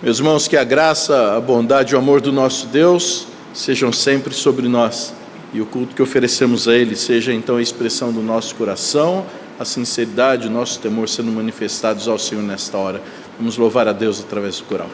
Meus irmãos, que a graça, a bondade e o amor do nosso Deus sejam sempre sobre nós. E o culto que oferecemos a Ele seja então a expressão do nosso coração, a sinceridade, o nosso temor sendo manifestados ao Senhor nesta hora. Vamos louvar a Deus através do coral.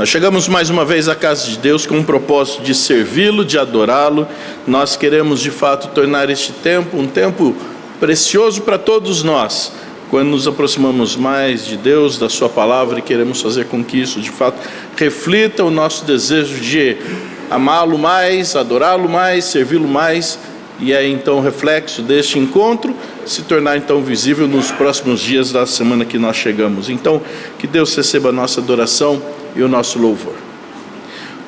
Nós chegamos mais uma vez à casa de Deus com o propósito de servi-lo, de adorá-lo. Nós queremos de fato tornar este tempo um tempo precioso para todos nós, quando nos aproximamos mais de Deus, da sua palavra, e queremos fazer com que isso de fato reflita o nosso desejo de amá-lo mais, adorá-lo mais, servi-lo mais, e aí então o reflexo deste encontro se tornar então visível nos próximos dias da semana que nós chegamos. Então, que Deus receba a nossa adoração e o nosso louvor.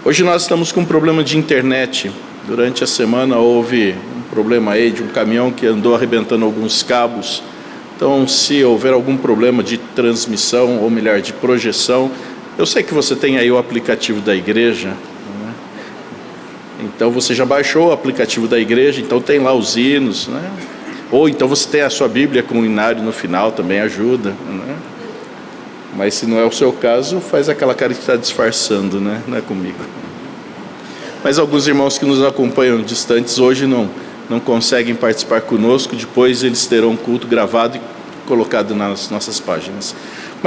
Hoje nós estamos com um problema de internet. Durante a semana houve um problema aí de um caminhão que andou arrebentando alguns cabos. Então, se houver algum problema de transmissão, ou melhor, de projeção, eu sei que você tem aí o aplicativo da igreja, né? Então você já baixou o aplicativo da igreja, então tem lá os hinos, né? Ou então você tem a sua Bíblia com o hinário no final, também ajuda, né? Mas se não é o seu caso, faz aquela cara que está disfarçando, né? Não é comigo. Mas alguns irmãos que nos acompanham distantes hoje não conseguem participar conosco, depois eles terão um culto gravado e colocado nas nossas páginas.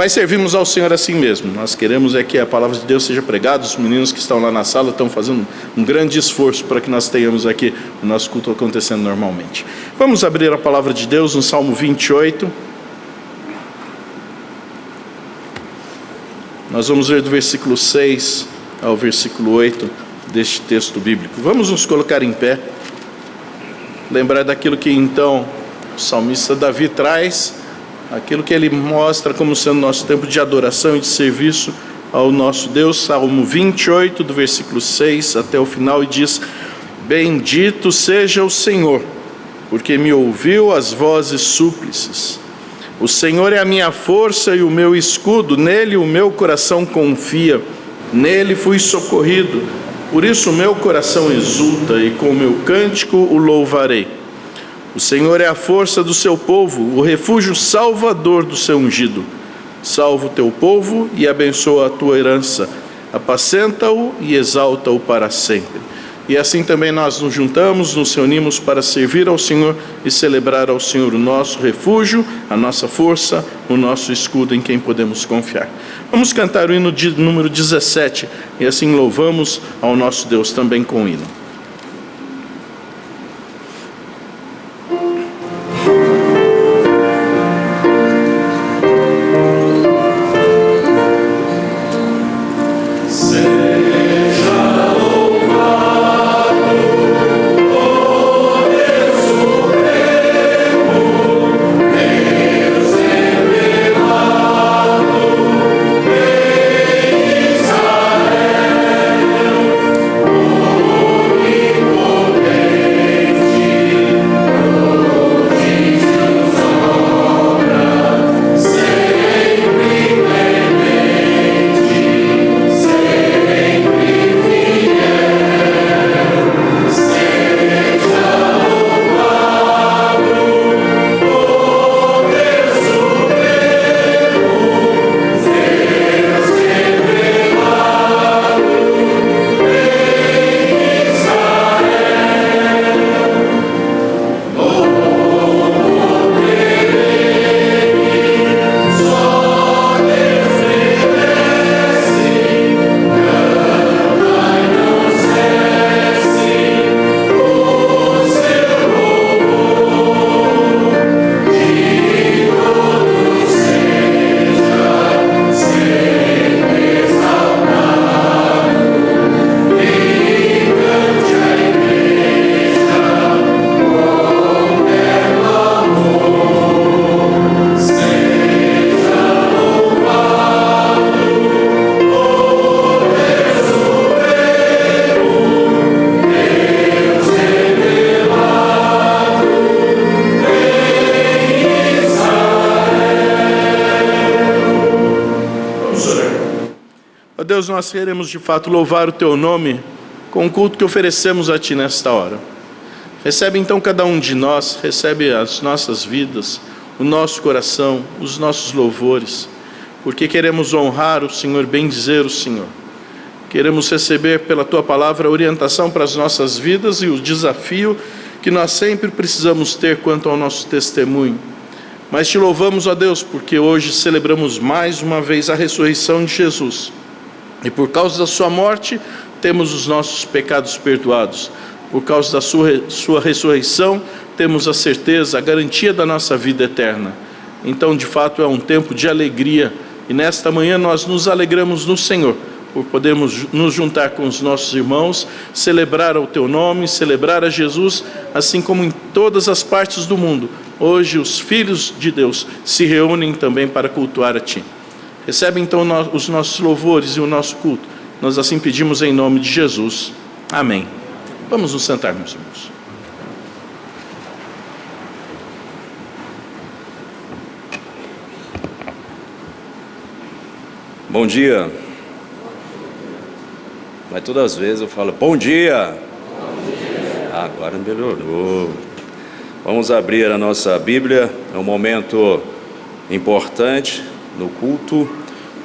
mas servimos ao Senhor assim mesmo. Nós queremos que a palavra de Deus seja pregada. Os meninos que estão lá na sala estão fazendo um grande esforço para que nós tenhamos aqui o nosso culto acontecendo normalmente. Vamos abrir a palavra de Deus no Salmo 28. Nós vamos ler do versículo 6 ao versículo 8 deste texto bíblico. Vamos nos colocar em pé, lembrar daquilo que então o salmista Davi traz, aquilo que ele mostra como sendo nosso tempo de adoração e de serviço ao nosso Deus. Salmo 28, do versículo 6 até o final, e diz: Bendito seja o Senhor, porque me ouviu as vozes súplices. O Senhor é a minha força e o meu escudo, nele o meu coração confia, nele fui socorrido. Por isso o meu coração exulta e com o meu cântico o louvarei. O Senhor é a força do seu povo, o refúgio salvador do seu ungido. Salva o teu povo e abençoa a tua herança. Apacenta-o e exalta-o para sempre. E assim também nós nos juntamos, nos reunimos para servir ao Senhor e celebrar ao Senhor o nosso refúgio, a nossa força, o nosso escudo em quem podemos confiar. Vamos cantar o hino de número 17 e assim louvamos ao nosso Deus também com o hino. Deus, nós queremos de fato louvar o Teu nome com o culto que oferecemos a Ti nesta hora. Recebe então cada um de nós, recebe as nossas vidas, o nosso coração, os nossos louvores, porque queremos honrar o Senhor, bendizer o Senhor. Queremos receber pela Tua palavra a orientação para as nossas vidas e o desafio que nós sempre precisamos ter quanto ao nosso testemunho. Mas Te louvamos, ó Deus, porque hoje celebramos mais uma vez a ressurreição de Jesus. E por causa da sua morte, temos os nossos pecados perdoados. Por causa da sua ressurreição, temos a certeza, a garantia da nossa vida eterna. Então, de fato, é um tempo de alegria. E nesta manhã nós nos alegramos no Senhor, por podermos nos juntar com os nossos irmãos, celebrar o Teu nome, celebrar a Jesus, assim como em todas as partes do mundo. Hoje os filhos de Deus se reúnem também para cultuar a Ti. Recebe então os nossos louvores e o nosso culto. Nós assim pedimos em nome de Jesus. Amém. Vamos nos sentar, meus irmãos. Bom dia. Mas todas as vezes eu falo, bom dia. Bom dia. Agora melhorou. Vamos abrir a nossa Bíblia. É um momento importante no culto,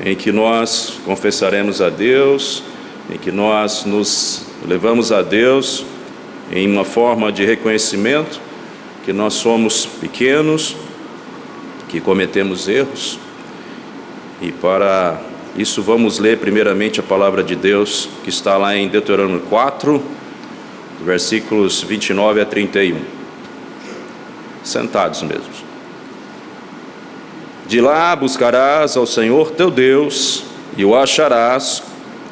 em que nós confessaremos a Deus, em que nós nos levamos a Deus em uma forma de reconhecimento que nós somos pequenos, que cometemos erros, E para isso vamos ler primeiramente a palavra de Deus, que está lá em Deuteronômio 4, versículos 29 a 31. Sentados mesmo. De lá buscarás ao Senhor teu Deus, e o acharás,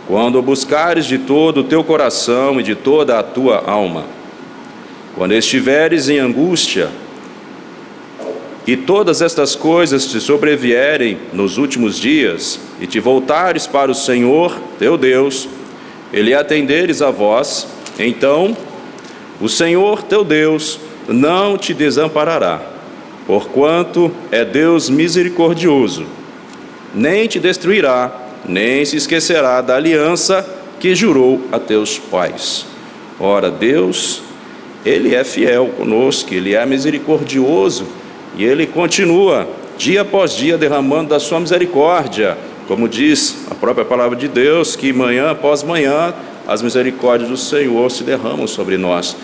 quando o buscares de todo o teu coração e de toda a tua alma. Quando estiveres em angústia, e todas estas coisas te sobrevierem nos últimos dias, e te voltares para o Senhor teu Deus, e lhe atenderes a voz, então o Senhor teu Deus não te desamparará, porquanto é Deus misericordioso, nem te destruirá, nem se esquecerá da aliança que jurou a teus pais. Ora, Deus, Ele é fiel conosco, Ele é misericordioso, e Ele continua, dia após dia, derramando da sua misericórdia, como diz a própria palavra de Deus, que manhã após manhã, as misericórdias do Senhor se derramam sobre nós.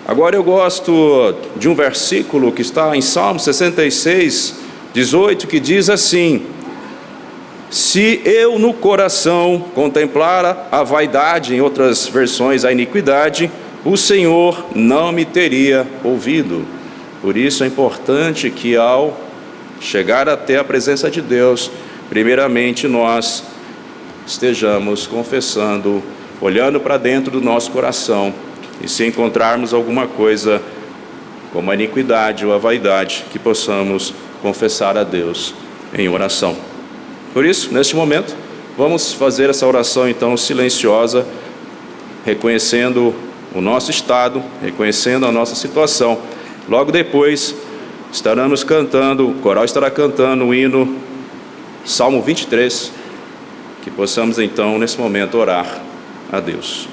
Agora eu gosto de um versículo que está em Salmo 66, 18, que diz assim: se eu no coração contemplara a vaidade, em outras versões a iniquidade, o Senhor não me teria ouvido. Por isso é importante que ao chegar até a presença de Deus, primeiramente nós estejamos confessando, olhando para dentro do nosso coração, e se encontrarmos alguma coisa como a iniquidade ou a vaidade, que possamos confessar a Deus em oração. Por isso, neste momento, vamos fazer essa oração então silenciosa, reconhecendo o nosso estado, reconhecendo a nossa situação. Logo depois, estaremos cantando, o coral estará cantando o hino Salmo 23, que possamos então, nesse momento, orar a Deus.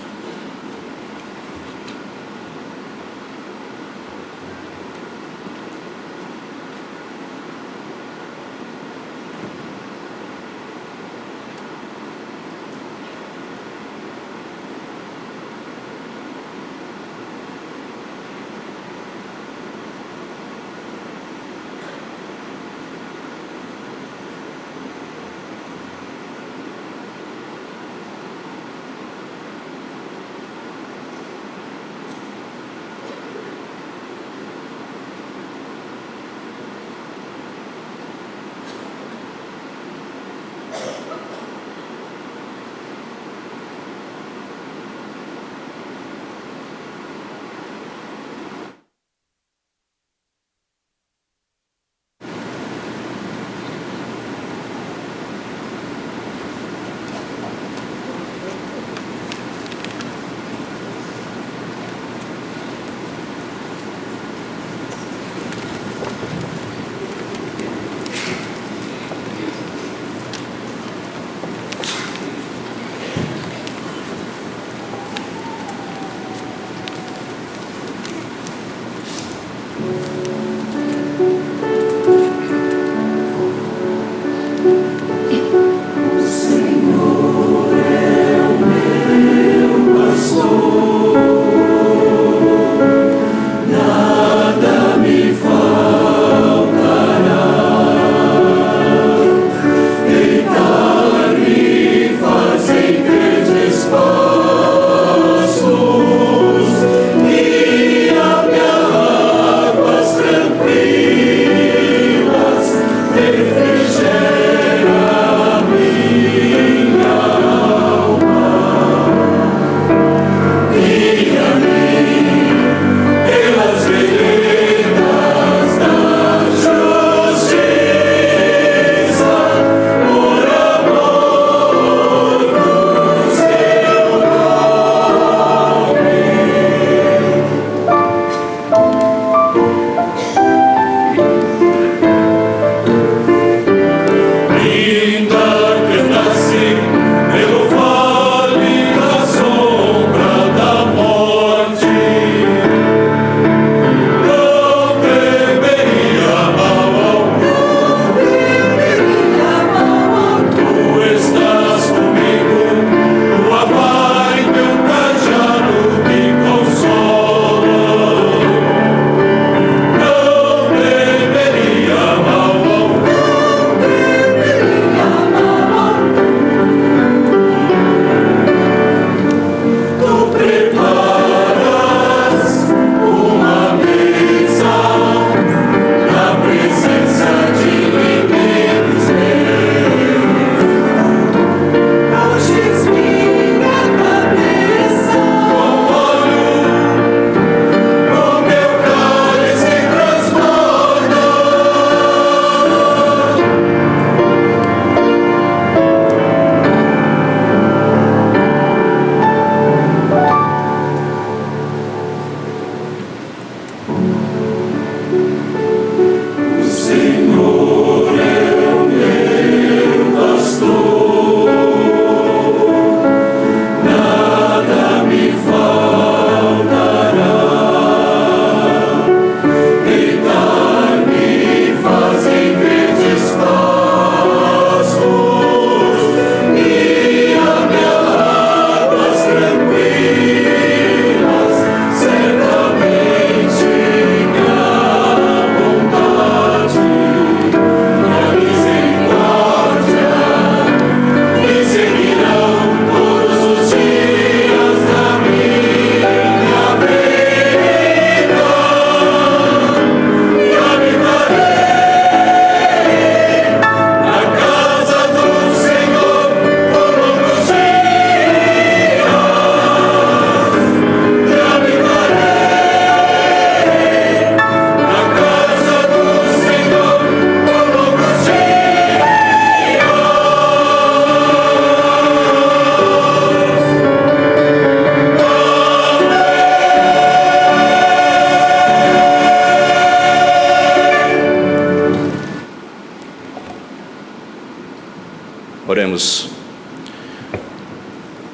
Oremos.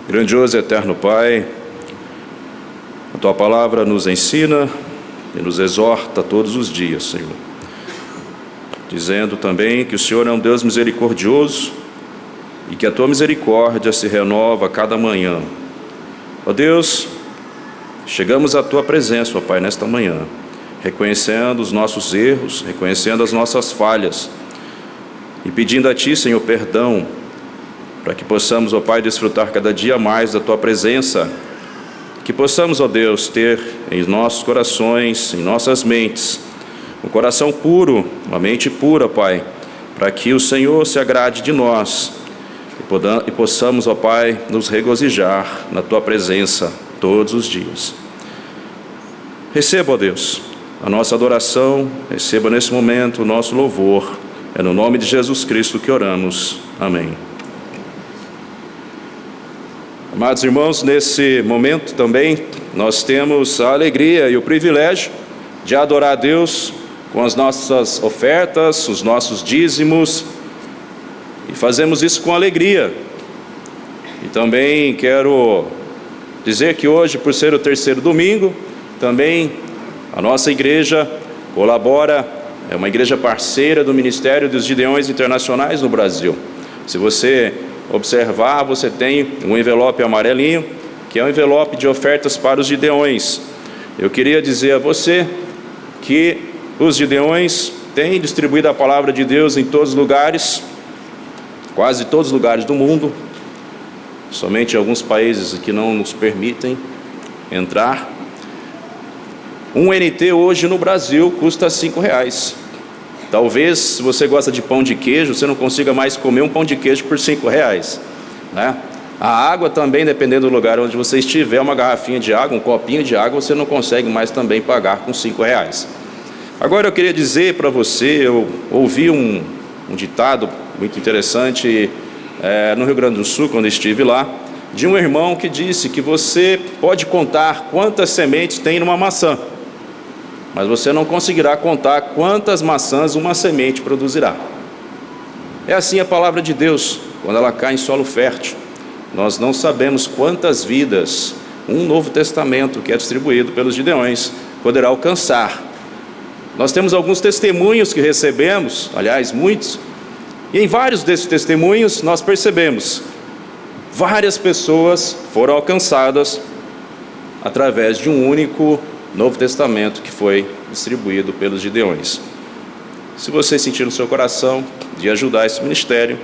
Grandioso e eterno Pai, a Tua palavra nos ensina e nos exorta todos os dias, Senhor, dizendo também que o Senhor é um Deus misericordioso e que a Tua misericórdia se renova a cada manhã. Ó Deus, chegamos à Tua presença, ó Pai, nesta manhã, reconhecendo os nossos erros, reconhecendo as nossas falhas e pedindo a Ti, Senhor, perdão, para que possamos, ó Pai, desfrutar cada dia mais da Tua presença, que possamos, ó Deus, ter em nossos corações, em nossas mentes, um coração puro, uma mente pura, Pai, para que o Senhor se agrade de nós e possamos, ó Pai, nos regozijar na Tua presença todos os dias. Receba, ó Deus, a nossa adoração, receba nesse momento o nosso louvor. É no nome de Jesus Cristo que oramos. Amém. Amados irmãos, nesse momento também nós temos a alegria e o privilégio de adorar a Deus com as nossas ofertas, os nossos dízimos, e fazemos isso com alegria. E também quero dizer que hoje, por ser o terceiro domingo, também a nossa igreja colabora, é uma igreja parceira do Ministério dos Gideões Internacionais no Brasil. Se você observar, você tem um envelope amarelinho, que é um envelope de ofertas para os Gideões. Eu queria dizer a você que os Gideões têm distribuído a palavra de Deus em todos os lugares, quase todos os lugares do mundo, somente alguns países que não nos permitem entrar. Um NT hoje no Brasil custa R$5. Talvez, se você gosta de pão de queijo, você não consiga mais comer um pão de queijo por R$5, né? A água também, dependendo do lugar onde você estiver, uma garrafinha de água, um copinho de água, você não consegue mais também pagar com R$5. Agora eu queria dizer para você, eu ouvi um ditado muito interessante no Rio Grande do Sul, quando estive lá, de um irmão que disse que você pode contar quantas sementes tem numa maçã, mas você não conseguirá contar quantas maçãs uma semente produzirá. É assim a palavra de Deus, quando ela cai em solo fértil. Nós não sabemos quantas vidas um Novo Testamento que é distribuído pelos Gideões poderá alcançar. Nós temos alguns testemunhos que recebemos, aliás, muitos, e em vários desses testemunhos nós percebemos várias pessoas foram alcançadas através de um único Novo Testamento que foi distribuído pelos Gideões. Se você sentir no seu coração de ajudar esse ministério,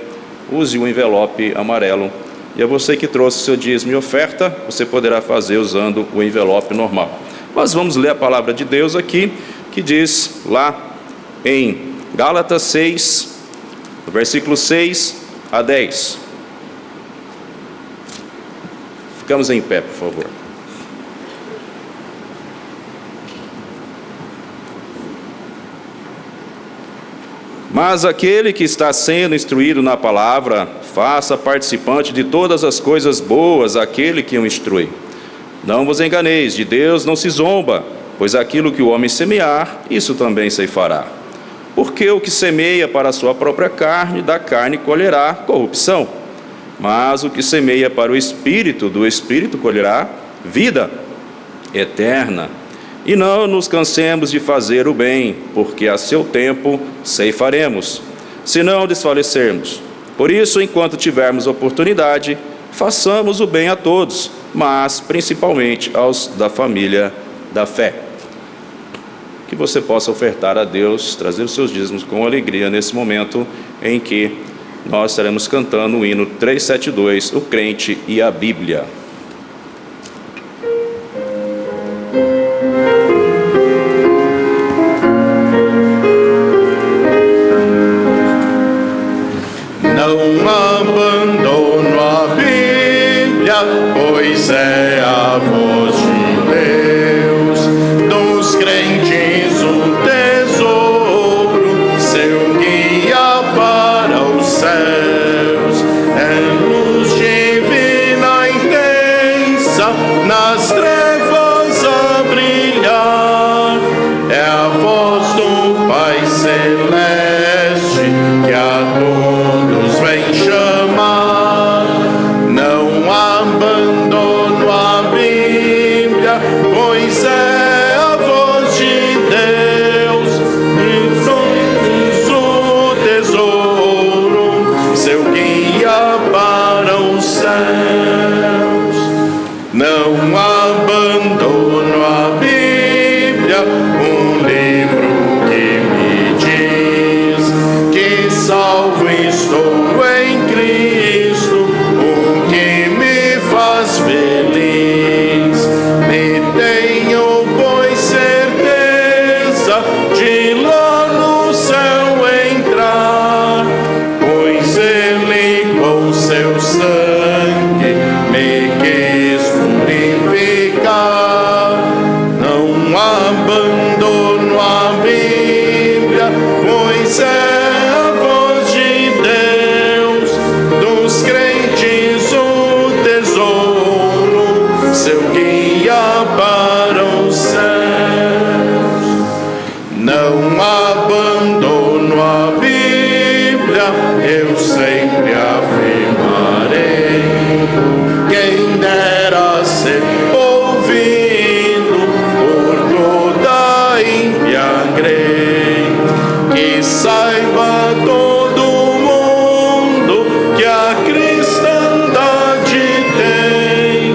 use o envelope amarelo. E a você que trouxe seu dízimo e oferta, você poderá fazer usando o envelope normal. Nós vamos ler a palavra de Deus aqui, que diz lá em Gálatas 6, versículo 6 a 10. Ficamos em pé, por favor. Mas aquele que está sendo instruído na palavra, faça participante de todas as coisas boas aquele que o instrui. Não vos enganeis, de Deus não se zomba, pois aquilo que o homem semear, isso também ceifará. Porque o que semeia para a sua própria carne, da carne colherá corrupção. Mas o que semeia para o Espírito, do Espírito colherá vida eterna. E não nos cansemos de fazer o bem, porque a seu tempo ceifaremos, se não desfalecermos. Por isso, enquanto tivermos oportunidade, façamos o bem a todos, mas principalmente aos da família da fé. Que você possa ofertar a Deus, trazer os seus dízimos com alegria nesse momento em que nós estaremos cantando o hino 372, o crente e a Bíblia. Não abandono a Bíblia, pois é a voz de Deus, dos crentes um tesouro, seu guia para os céus, é luz divina inteira. Não abandono a Bíblia, um livro que me diz que salvo estou em Cristo, o que me faz feliz. Me tenho, pois, certeza de lá no céu entrar, pois Ele com seu sangue me quis purificar. Não abandono a Bíblia, pois é a voz de Deus, dos crentes o tesouro, seu guia para os céus. Não abandono a Bíblia, eu sempre afirmarei. Quem dera ser ouvido por toda a ímpia grei, que saiba todo mundo que a cristandade tem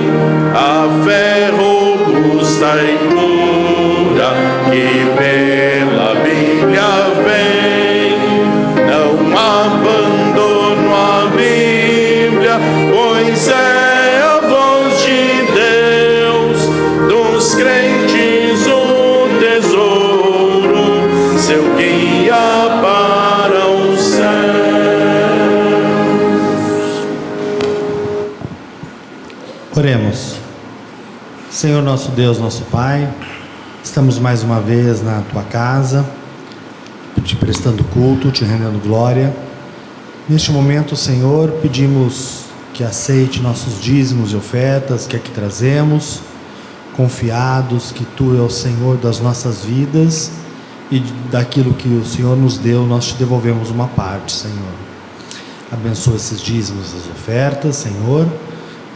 a fé robusta e pura que pela Bíblia vem. Não abandono a Bíblia, pois é a voz de Deus, dos crentes o tesouro, seu guia para os céus. Oremos. Senhor nosso Deus, nosso Pai, estamos mais uma vez na Tua casa, te prestando culto, te rendendo glória. Neste momento, Senhor, pedimos que aceite nossos dízimos e ofertas que aqui trazemos, confiados que Tu é o Senhor das nossas vidas e daquilo que o Senhor nos deu, nós te devolvemos uma parte, Senhor. Abençoa esses dízimos e as ofertas, Senhor.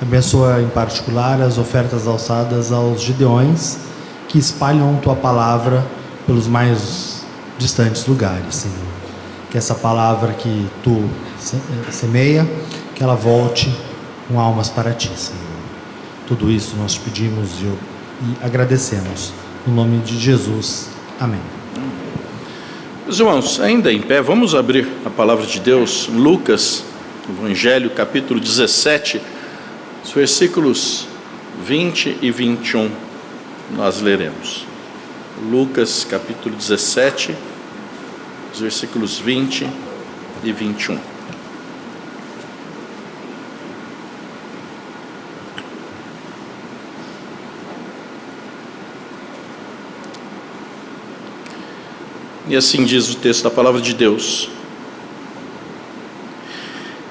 Abençoa em particular as ofertas alçadas aos gideões que espalham Tua palavra pelos mais distantes lugares, Senhor. Que essa palavra que Tu semeia, que ela volte com almas para Ti, Senhor. Tudo isso nós te pedimos e agradecemos. No nome de Jesus. Amém. Meus irmãos, ainda em pé, vamos abrir a palavra de Deus, Lucas, Evangelho, capítulo 17, os versículos 20 e 21, nós leremos. Lucas, capítulo 17, os versículos 20 e 21. E assim diz o texto da palavra de Deus.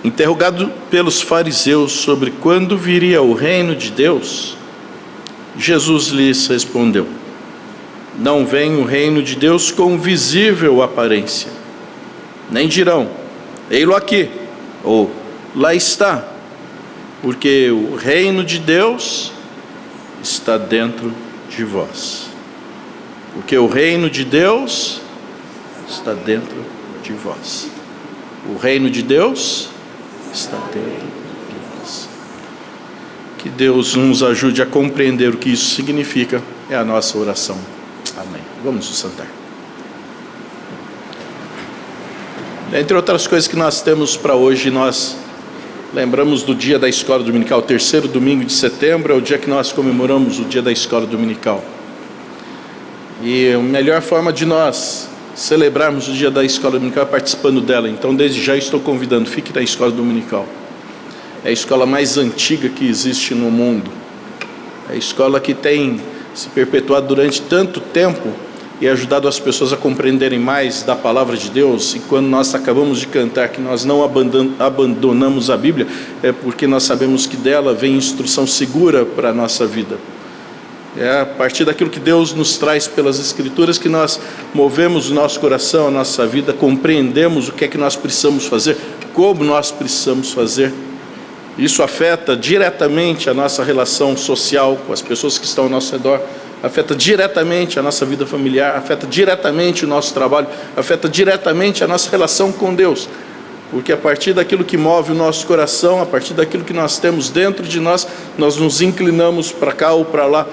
Interrogado pelos fariseus sobre quando viria o reino de Deus, Jesus lhes respondeu: não vem o reino de Deus com visível aparência, nem dirão, ei-lo aqui, ou lá está, porque o reino de Deus está dentro de vós. Porque o reino de Deus está dentro de vós. O reino de Deus está dentro de vós. Que Deus nos ajude a compreender o que isso significa, é a nossa oração. Amém. Vamos nos sentar. Entre outras coisas que nós temos para hoje, nós lembramos do dia da escola dominical. O terceiro domingo de setembro é o dia que nós comemoramos o dia da escola dominical. E a melhor forma de nós celebrarmos o dia da escola dominical é participando dela. Então, desde já estou convidando, fique na escola dominical. É a escola mais antiga que existe no mundo. É a escola que tem se perpetuado durante tanto tempo e ajudado as pessoas a compreenderem mais da palavra de Deus. E quando nós acabamos de cantar que nós não abandonamos a Bíblia, é porque nós sabemos que dela vem instrução segura para a nossa vida. É a partir daquilo que Deus nos traz pelas Escrituras que nós movemos o nosso coração, a nossa vida, compreendemos o que é que nós precisamos fazer, como nós precisamos fazer. Isso afeta diretamente a nossa relação social com as pessoas que estão ao nosso redor, afeta diretamente a nossa vida familiar, afeta diretamente o nosso trabalho, afeta diretamente a nossa relação com Deus. porque a partir daquilo que move o nosso coração, a partir daquilo que nós temos dentro de nós, nós nos inclinamos para cá ou para lá.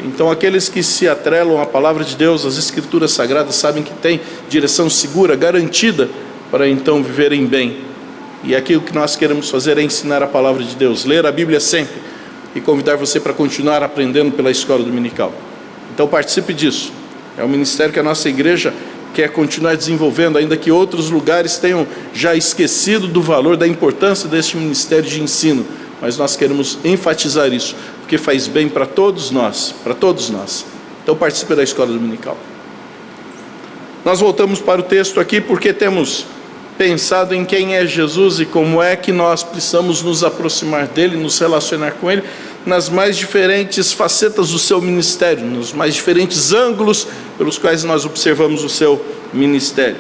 Então aqueles que se atrelam à palavra de Deus, às Escrituras Sagradas, sabem que tem direção segura, garantida, para então viverem bem. E aquilo que nós queremos fazer é ensinar a palavra de Deus, ler a Bíblia sempre e convidar você para continuar aprendendo pela escola dominical. Então participe disso. É um ministério que a nossa igreja quer continuar desenvolvendo, ainda que outros lugares tenham já esquecido do valor, da importância deste ministério de ensino. Mas nós queremos enfatizar isso, porque faz bem para todos nós, para todos nós. Então participe da escola dominical. Nós voltamos para o texto aqui porque temos pensado em quem é Jesus e como é que nós precisamos nos aproximar dele, nos relacionar com ele, nas mais diferentes facetas do seu ministério, nos mais diferentes ângulos pelos quais nós observamos o seu ministério.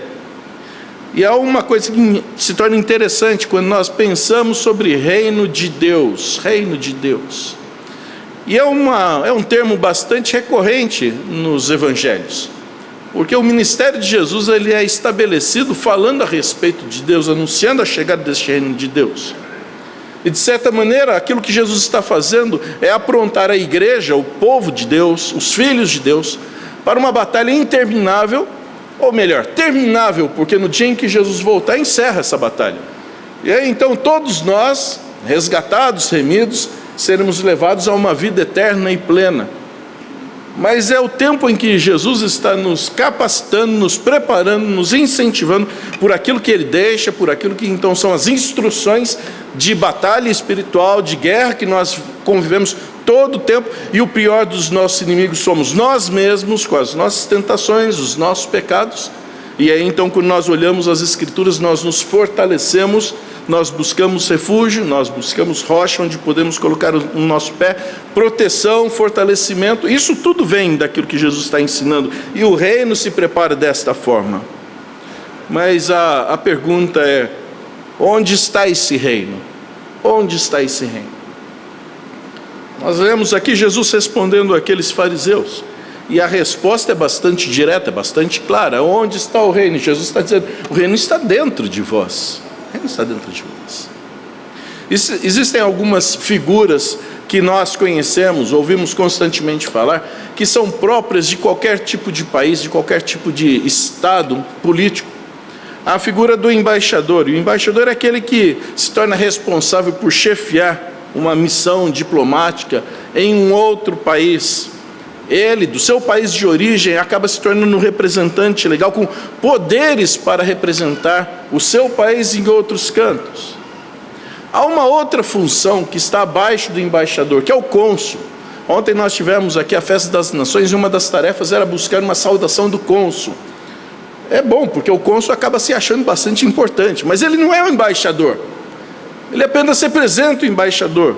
E há uma coisa que se torna interessante quando nós pensamos sobre reino de Deus, reino de Deus. E é um termo bastante recorrente nos evangelhos, porque o ministério de Jesus ele é estabelecido falando a respeito de Deus, anunciando a chegada deste reino de Deus. E de certa maneira, aquilo que Jesus está fazendo é aprontar a igreja, o povo de Deus, os filhos de Deus, para uma batalha interminável, ou melhor, terminável, porque no dia em que Jesus voltar, encerra essa batalha. E aí então todos nós, resgatados, remidos, seremos levados a uma vida eterna e plena. Mas é o tempo em que Jesus está nos capacitando, nos preparando, nos incentivando por aquilo que Ele deixa, por aquilo que então são as instruções de batalha espiritual, de guerra que nós convivemos todo o tempo. E o pior dos nossos inimigos somos nós mesmos, com as nossas tentações, os nossos pecados. E aí então quando nós olhamos as Escrituras, nós nos fortalecemos, nós buscamos refúgio, nós buscamos rocha onde podemos colocar o nosso pé, proteção, fortalecimento. Isso tudo vem daquilo que Jesus está ensinando, e o reino se prepara desta forma. Mas a pergunta é: onde está esse reino? Onde está esse reino? Nós vemos aqui Jesus respondendo àqueles fariseus, e a resposta é bastante direta, é bastante clara. Onde está o reino? Jesus está dizendo: o reino está dentro de vós. O reino está dentro de vós. Existem algumas figuras que nós conhecemos, ouvimos constantemente falar, que são próprias de qualquer tipo de país, de qualquer tipo de estado político. A figura do embaixador. E o embaixador é aquele que se torna responsável por chefiar uma missão diplomática em um outro país. Ele, do seu país de origem, acaba se tornando um representante legal, com poderes para representar o seu país em outros cantos. Há uma outra função que está abaixo do embaixador, que é o cônsul. Ontem nós tivemos aqui a Festa das Nações, e uma das tarefas era buscar uma saudação do cônsul. É bom, porque o cônsul acaba se achando bastante importante, mas ele não é o embaixador. Ele apenas representa o embaixador,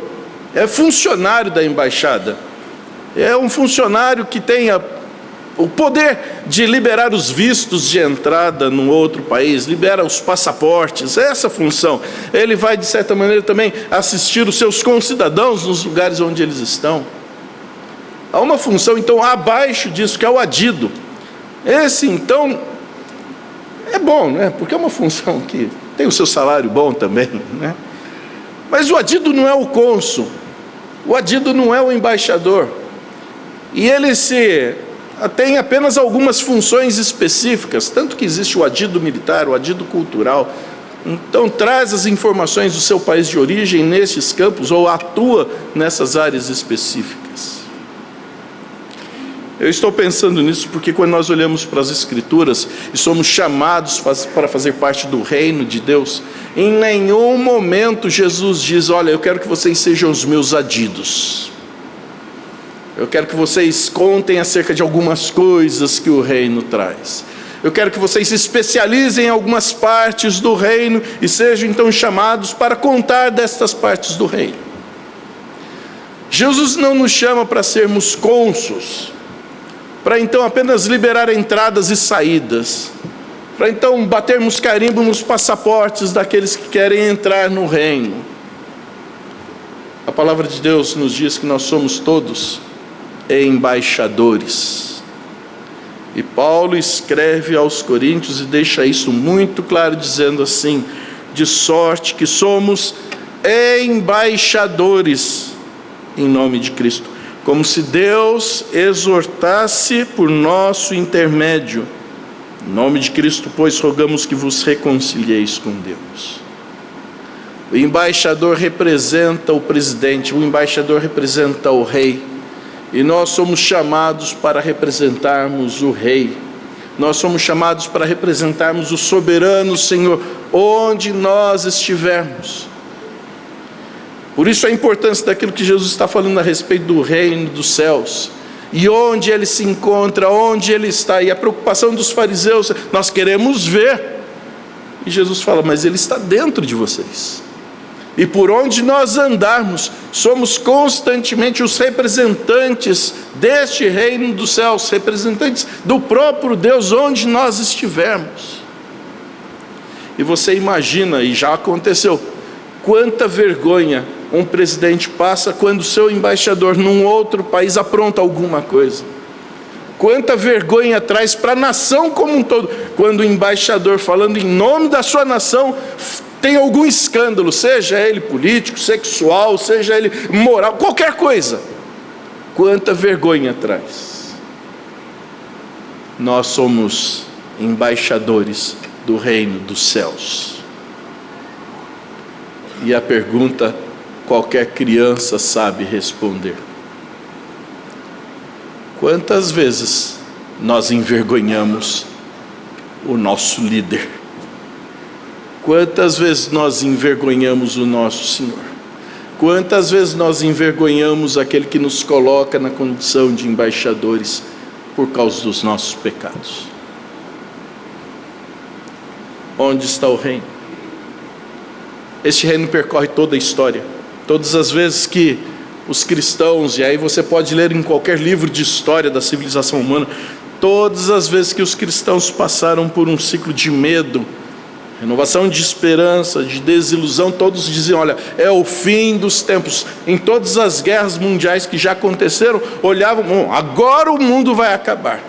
é funcionário da embaixada. É um funcionário que tem o poder de liberar os vistos de entrada num outro país, libera os passaportes, essa função. Ele vai, de certa maneira, também assistir os seus concidadãos nos lugares onde eles estão. Há uma função, então, abaixo disso, que é o adido. Esse, então, é bom, né? Porque é uma função que tem o seu salário bom também, né? Mas o adido não é o cônsul, o adido não é o embaixador. E ele tem apenas algumas funções específicas, tanto que existe o adido militar, o adido cultural. Então traz as informações do seu país de origem nesses campos, ou atua nessas áreas específicas. Eu estou pensando nisso porque quando nós olhamos para as Escrituras e somos chamados para fazer parte do reino de Deus, em nenhum momento Jesus diz: olha, eu quero que vocês sejam os meus adidos. Eu quero que vocês contem acerca de algumas coisas que o reino traz. Eu quero que vocês se especializem em algumas partes do reino e sejam então chamados para contar destas partes do reino. Jesus não nos chama para sermos cônsuls, para então apenas liberar entradas e saídas, para então batermos carimbo nos passaportes daqueles que querem entrar no reino. A palavra de Deus nos diz que nós somos todos embaixadores. E Paulo escreve aos Coríntios e deixa isso muito claro, dizendo assim: de sorte que somos embaixadores em nome de Cristo, como se Deus exortasse por nosso intermédio. Em nome de Cristo, pois, rogamos que vos reconcilieis com Deus. O embaixador representa o presidente, o embaixador representa o rei, e nós somos chamados para representarmos o rei. Nós somos chamados para representarmos o soberano Senhor, onde nós estivermos. Por isso a importância daquilo que Jesus está falando a respeito do reino dos céus, e onde ele se encontra, onde ele está, e a preocupação dos fariseus, nós queremos ver, e Jesus fala, mas ele está dentro de vocês, e por onde nós andarmos, somos constantemente os representantes deste reino dos céus, representantes do próprio Deus, onde nós estivermos. E você imagina, e já aconteceu, quanta vergonha um presidente passa quando seu embaixador num outro país apronta alguma coisa. Quanta vergonha traz para a nação como um todo, quando o embaixador, falando em nome da sua nação, tem algum escândalo, seja ele político, sexual, seja ele moral, qualquer coisa. Quanta vergonha traz. Nós somos embaixadores do reino dos céus. E a pergunta, qualquer criança sabe responder: quantas vezes nós envergonhamos o nosso líder? Quantas vezes nós envergonhamos o nosso Senhor? Quantas vezes nós envergonhamos aquele que nos coloca na condição de embaixadores por causa dos nossos pecados? Onde está o reino? Este reino percorre toda a história. Todas as vezes que os cristãos, e aí você pode ler em qualquer livro de história da civilização humana, todas as vezes que os cristãos passaram por um ciclo de medo, renovação de esperança, de desilusão, todos diziam, olha, é o fim dos tempos. Em todas as guerras mundiais que já aconteceram, olhavam, bom, agora o mundo vai acabar.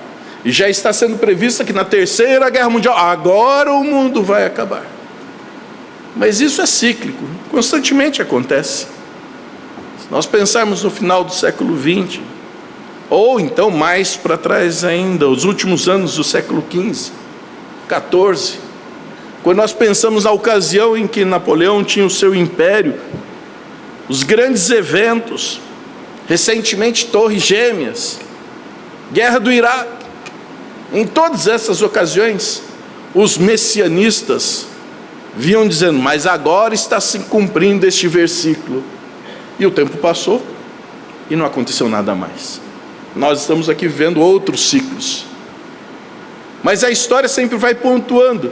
E já está sendo prevista que na terceira guerra mundial, agora o mundo vai acabar. Mas isso é cíclico, constantemente acontece. Se nós pensarmos no final do século XX, ou então mais para trás ainda, os últimos anos do século XV, XIV, quando nós pensamos na ocasião em que Napoleão tinha o seu império, os grandes eventos, recentemente Torres Gêmeas, Guerra do Iraque, em todas essas ocasiões, os messianistas vinham dizendo, mas agora está se cumprindo este versículo. E o tempo passou e não aconteceu nada mais. Nós estamos aqui vivendo outros ciclos. Mas a história sempre vai pontuando.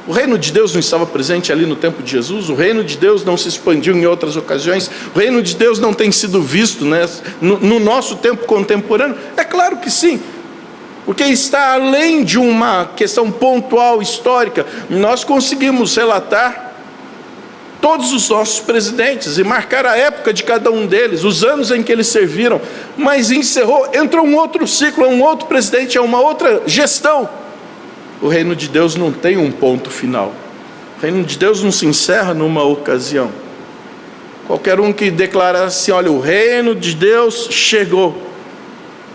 O reino de Deus não estava presente ali no tempo de Jesus, o reino de Deus não se expandiu em outras ocasiões, o reino de Deus não tem sido visto, né, no nosso tempo contemporâneo. É claro que sim, porque está além de uma questão pontual, histórica. Nós conseguimos relatar todos os nossos presidentes e marcar a época de cada um deles, os anos em que eles serviram, mas entrou um outro ciclo, um outro presidente, uma outra gestão. O reino de Deus não tem um ponto final. O reino de Deus não se encerra numa ocasião. Qualquer um que declarar assim, olha, o reino de Deus chegou,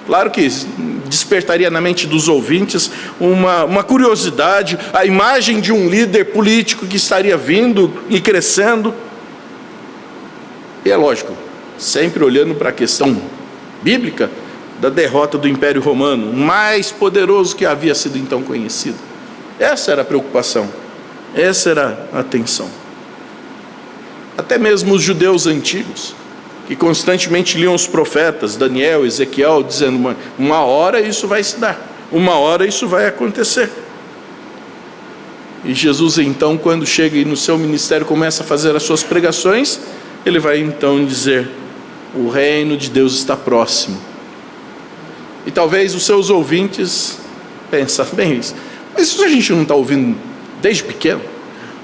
claro que despertaria na mente dos ouvintes uma curiosidade, a imagem de um líder político que estaria vindo e crescendo. E é lógico, sempre olhando para a questão bíblica da derrota do Império Romano, mais poderoso que havia sido então conhecido. Essa era a preocupação, essa era a atenção. Até mesmo os judeus antigos, que constantemente liam os profetas, Daniel, Ezequiel, dizendo, uma hora isso vai se dar, uma hora isso vai acontecer. E Jesus então, quando chega e no seu ministério começa a fazer as suas pregações, ele vai então dizer, o reino de Deus está próximo. E talvez os seus ouvintes pensem, bem, mas isso a gente não está ouvindo desde pequeno?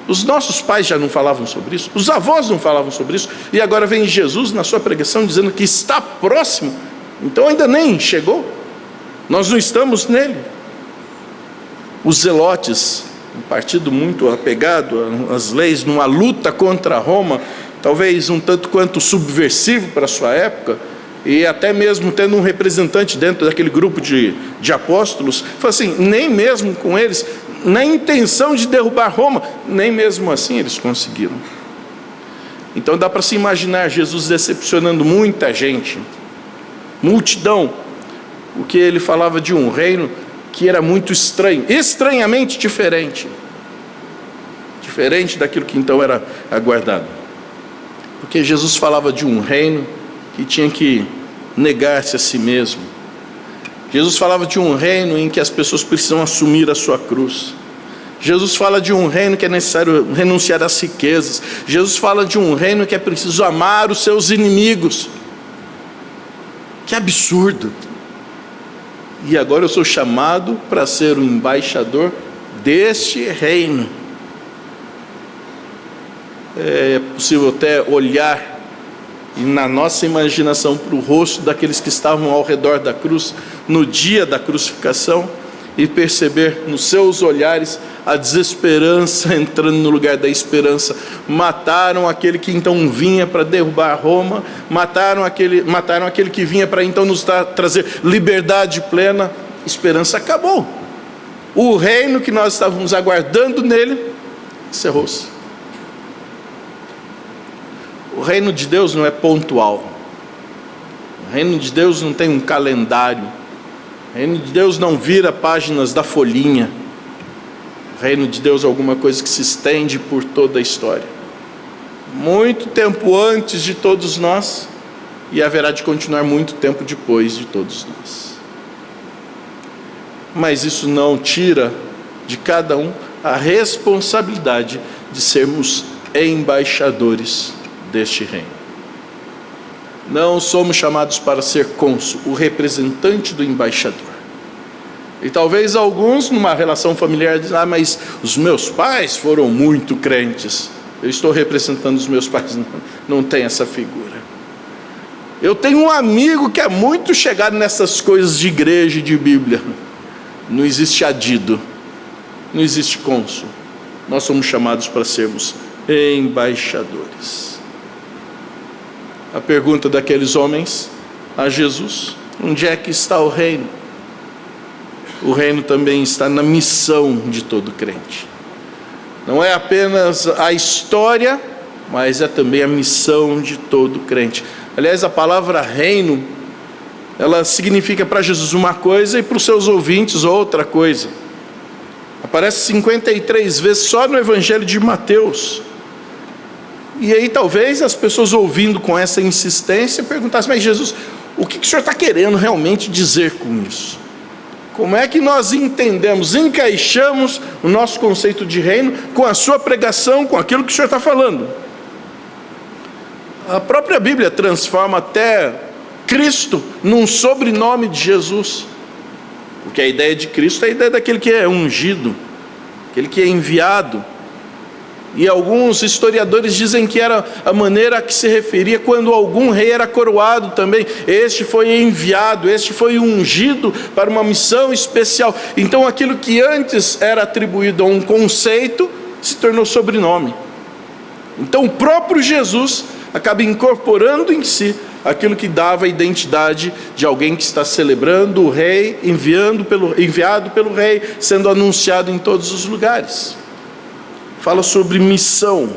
Os nossos pais já não falavam sobre isso, os avós não falavam sobre isso, e agora vem Jesus na sua pregação dizendo que está próximo, então ainda nem chegou, nós não estamos nele. Os zelotes um partido muito apegado às leis, numa luta contra Roma, talvez um tanto quanto subversivo para a sua época, e até mesmo tendo um representante dentro daquele grupo de apóstolos, falou assim, nem mesmo com eles, na intenção de derrubar Roma, nem mesmo assim eles conseguiram. Então dá para se imaginar Jesus decepcionando muita gente, multidão, porque ele falava de um reino que era muito estranho, estranhamente diferente daquilo que então era aguardado. Porque Jesus falava de um reino que tinha que negar-se a si mesmo. Jesus falava de um reino em que as pessoas precisam assumir a sua cruz. Jesus fala de um reino que é necessário renunciar às riquezas. Jesus fala de um reino que é preciso amar os seus inimigos. Que absurdo! E agora eu sou chamado para ser o embaixador deste reino. É possível até olhar e na nossa imaginação para o rosto daqueles que estavam ao redor da cruz no dia da crucificação e perceber nos seus olhares a desesperança entrando no lugar da esperança. Mataram aquele que então vinha para derrubar Roma, mataram aquele que vinha para então nos trazer liberdade plena. Esperança acabou. O reino que nós estávamos aguardando nele encerrou-se. O reino de Deus não é pontual. O reino de Deus não tem um calendário. O reino de Deus não vira páginas da folhinha. O reino de Deus é alguma coisa que se estende por toda a história. Muito tempo antes de todos nós, e haverá de continuar muito tempo depois de todos nós. Mas isso não tira de cada um a responsabilidade de sermos embaixadores deste reino. Não somos chamados para ser cônsul, o representante do embaixador. E talvez alguns, numa relação familiar, dizem, mas os meus pais foram muito crentes. Eu estou representando os meus pais, não tem essa figura. Eu tenho um amigo que é muito chegado nessas coisas de igreja e de Bíblia. Não existe adido, não existe cônsul. Nós somos chamados para sermos embaixadores. A pergunta daqueles homens a Jesus, onde é que está o reino? O reino também está na missão de todo crente. Não é apenas a história, mas é também a missão de todo crente. Aliás, a palavra reino, ela significa para Jesus uma coisa e para os seus ouvintes outra coisa. Aparece 53 vezes só no Evangelho de Mateus. E aí talvez as pessoas ouvindo com essa insistência perguntassem, mas Jesus, o que o Senhor está querendo realmente dizer com isso? Como é que nós entendemos, encaixamos o nosso conceito de reino com a sua pregação, com aquilo que o Senhor está falando? A própria Bíblia transforma até Cristo num sobrenome de Jesus. Porque a ideia de Cristo é a ideia daquele que é ungido, aquele que é enviado. E alguns historiadores dizem que era a maneira a que se referia quando algum rei era coroado também. Este foi enviado, este foi ungido para uma missão especial. Então aquilo que antes era atribuído a um conceito, se tornou sobrenome. Então o próprio Jesus acaba incorporando em si aquilo que dava a identidade de alguém que está celebrando o rei, enviado pelo rei, sendo anunciado em todos os lugares. Fala sobre missão.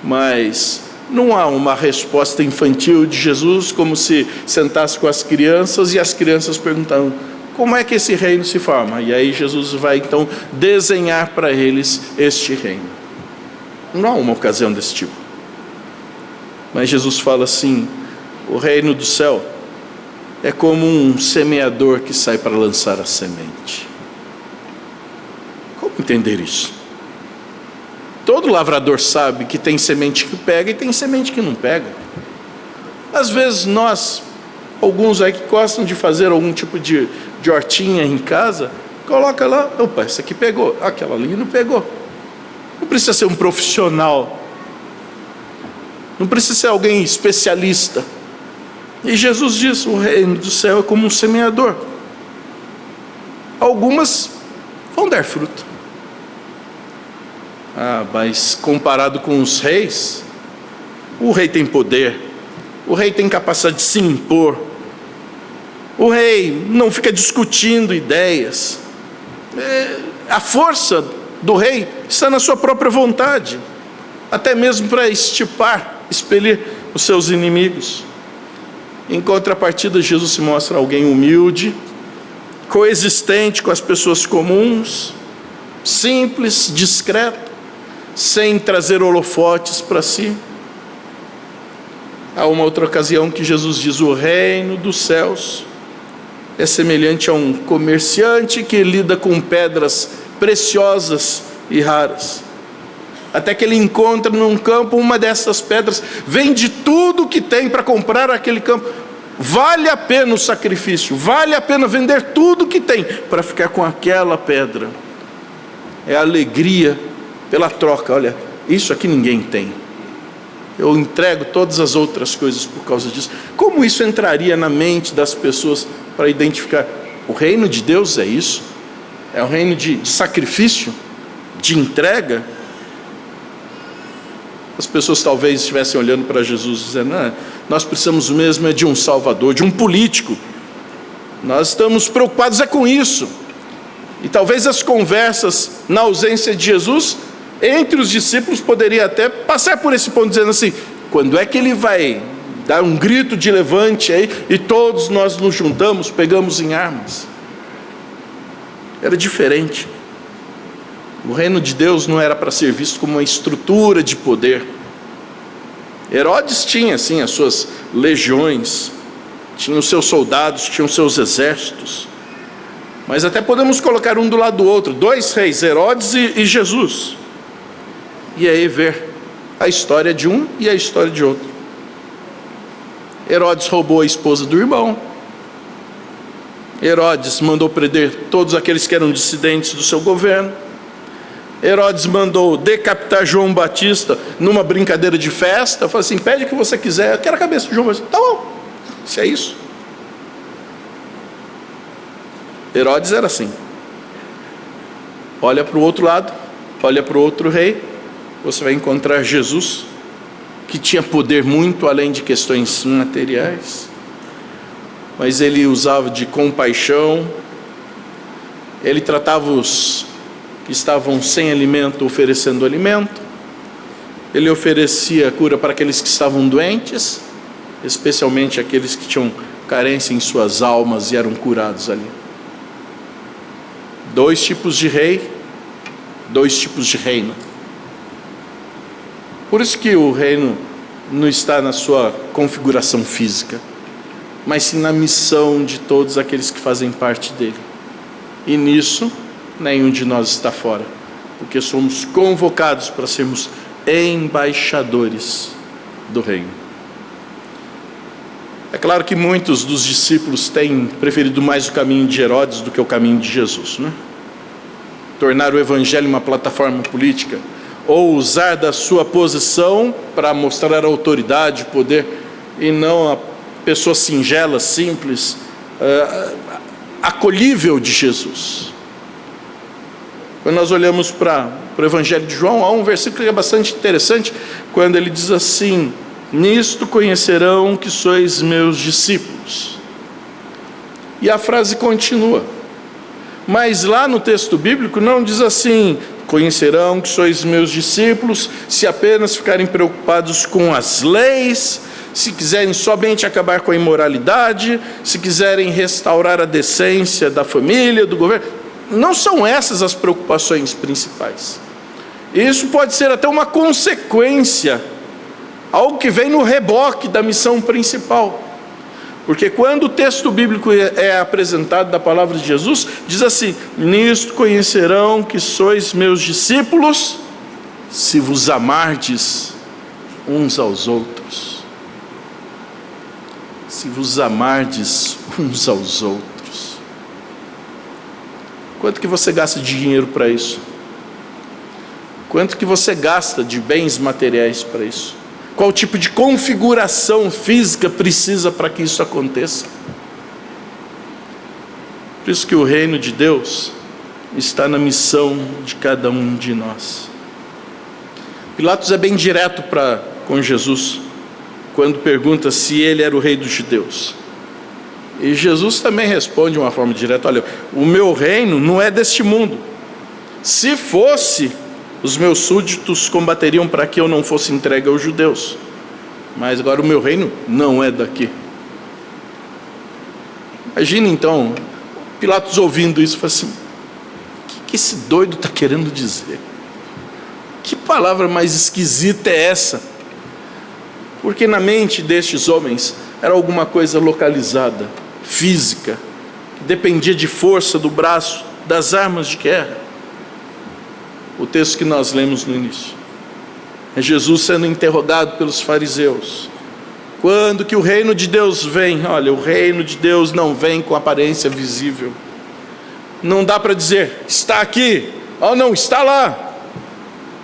Mas não há uma resposta infantil de Jesus, como se sentasse com as crianças e as crianças perguntando, como é que esse reino se forma? E aí Jesus vai então desenhar para eles este reino. Não há uma ocasião desse tipo. Mas Jesus fala assim, o reino do céu é como um semeador que sai para lançar a semente. Como entender isso? Todo lavrador sabe que tem semente que pega e tem semente que não pega. Às vezes nós, alguns aí que gostam de fazer algum tipo de hortinha em casa, coloca lá, opa, essa aqui pegou, aquela ali não pegou. Não precisa ser um profissional, não precisa ser alguém especialista. E Jesus diz, o reino do céu é como um semeador. algumas vão dar fruto. Mas comparado com os reis, o rei tem poder, o rei tem capacidade de se impor, o rei não fica discutindo ideias. A força do rei está na sua própria vontade, até mesmo para expelir os seus inimigos. Em contrapartida, Jesus se mostra alguém humilde, coexistente com as pessoas comuns, simples, discreto, sem trazer holofotes para si. Há uma outra ocasião que Jesus diz: o reino dos céus é semelhante a um comerciante que lida com pedras preciosas e raras, até que ele encontra num campo uma dessas pedras, vende tudo que tem para comprar aquele campo. Vale a pena o sacrifício, vale a pena vender tudo que tem para ficar com aquela pedra. É a alegria pela troca. Olha, isso aqui ninguém tem, eu entrego todas as outras coisas por causa disso. Como isso entraria na mente das pessoas para identificar? O reino de Deus é isso, é um reino de sacrifício, de entrega. As pessoas talvez estivessem olhando para Jesus dizendo: nós precisamos mesmo de um salvador, de um político, nós estamos preocupados com isso. E talvez as conversas na ausência de Jesus entre os discípulos poderia até passar por esse ponto, dizendo assim: quando é que ele vai dar um grito de levante aí e todos nós nos juntamos, pegamos em armas? Era diferente. O reino de Deus não era para ser visto como uma estrutura de poder. Herodes tinha sim as suas legiões, tinha os seus soldados, tinha os seus exércitos, mas até podemos colocar um do lado do outro, dois reis, Herodes e Jesus, e aí ver a história de um e a história de outro. Herodes roubou a esposa do irmão, Herodes mandou prender todos aqueles que eram dissidentes do seu governo, Herodes mandou decapitar João Batista numa brincadeira de festa. Falou assim: pede o que você quiser, eu quero a cabeça de João Batista. Tá bom, se é isso. Herodes era assim. Olha para o outro lado, olha para o outro rei, você vai encontrar Jesus, que tinha poder muito além de questões materiais, mas ele usava de compaixão, ele tratava os que estavam sem alimento, oferecendo alimento, ele oferecia cura para aqueles que estavam doentes, especialmente aqueles que tinham carência em suas almas e eram curados ali. Dois tipos de rei, dois tipos de reino. Por isso que o reino não está na sua configuração física, mas sim na missão de todos aqueles que fazem parte dele. E nisso, nenhum de nós está fora, porque somos convocados para sermos embaixadores do reino. É claro que muitos dos discípulos têm preferido mais o caminho de Herodes do que o caminho de Jesus, né? Tornar o evangelho uma plataforma política, ou usar da sua posição para mostrar a autoridade, o poder, e não a pessoa singela, simples, acolhível de Jesus. Quando nós olhamos para o Evangelho de João, há um versículo que é bastante interessante, quando ele diz assim: nisto conhecerão que sois meus discípulos. E a frase continua, mas lá no texto bíblico não diz assim: conhecerão que sois meus discípulos, se apenas ficarem preocupados com as leis, se quiserem somente acabar com a imoralidade, se quiserem restaurar a decência da família, do governo. Não são essas as preocupações principais. Isso pode ser até uma consequência, algo que vem no reboque da missão principal. Porque quando o texto bíblico é apresentado da palavra de Jesus, diz assim: nisto conhecerão que sois meus discípulos, se vos amardes uns aos outros. Se vos amardes uns aos outros. Quanto que você gasta de dinheiro para isso? Quanto que você gasta de bens materiais para isso? Qual tipo de configuração física precisa para que isso aconteça? Por isso que o reino de Deus está na missão de cada um de nós. Pilatos é bem direto com Jesus, quando pergunta se ele era o rei dos judeus. E Jesus também responde de uma forma direta: olha, o meu reino não é deste mundo. Se fosse, os meus súditos combateriam para que eu não fosse entregue aos judeus. Mas agora o meu reino não é daqui. Imagina então, Pilatos ouvindo isso, fala assim: o que esse doido está querendo dizer? Que palavra mais esquisita é essa? Porque na mente destes homens era alguma coisa localizada, física, que dependia de força do braço, das armas de guerra. O texto que nós lemos no início é Jesus sendo interrogado pelos fariseus. Quando que o reino de Deus vem? Olha, o reino de Deus não vem com aparência visível. Não dá para dizer, está aqui, ou não, está lá.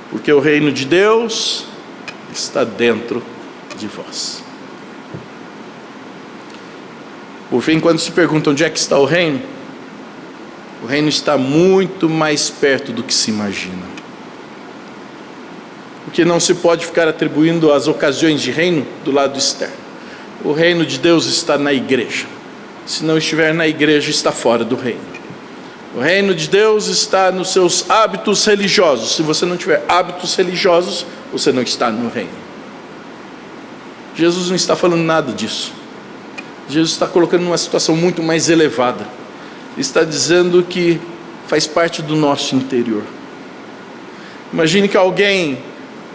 Porque o reino de Deus está dentro de vós. Por fim, quando se pergunta onde é que está o reino está muito mais perto do que se imagina. Porque não se pode ficar atribuindo as ocasiões de reino do lado externo. O reino de Deus está na igreja. Se não estiver na igreja, está fora do reino. O reino de Deus está nos seus hábitos religiosos. Se você não tiver hábitos religiosos, você não está no reino. Jesus não está falando nada disso. Jesus está colocando numa situação muito mais elevada. Ele está dizendo que faz parte do nosso interior. Imagine que alguém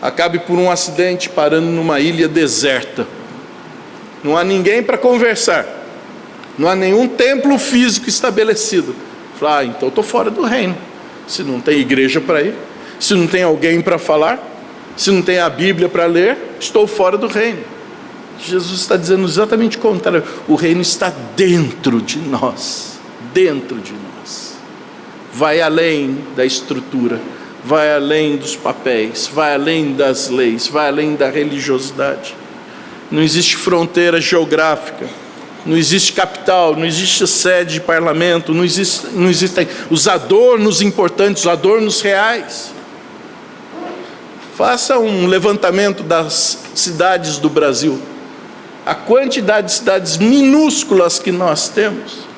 acabe por um acidente parando numa ilha deserta. Não há ninguém para conversar. Não há nenhum templo físico estabelecido. Fala, então estou fora do reino. Se não tem igreja para ir, se não tem alguém para falar, se não tem a Bíblia para ler, estou fora do reino. Jesus está dizendo exatamente o contrário. O reino está dentro de nós. Dentro de nós. Vai além da estrutura, vai além dos papéis, vai além das leis, vai além da religiosidade. Não existe fronteira geográfica, não existe capital, não existe sede de parlamento, não existem os adornos importantes, os adornos reais. Faça um levantamento das cidades do Brasil. A quantidade de cidades minúsculas que nós temos,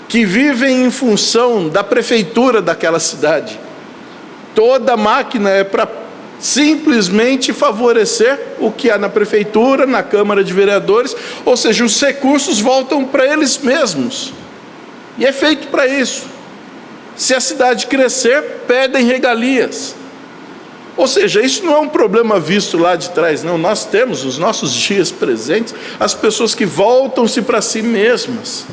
que vivem em função da prefeitura daquela cidade. Toda máquina é para simplesmente favorecer o que há na prefeitura, na Câmara de Vereadores, ou seja, os recursos voltam para eles mesmos. E é feito para isso. Se a cidade crescer, pedem regalias. Ou seja, isso não é um problema visto lá de trás, não. Nós temos, nos nossos dias presentes, as pessoas que voltam-se para si mesmas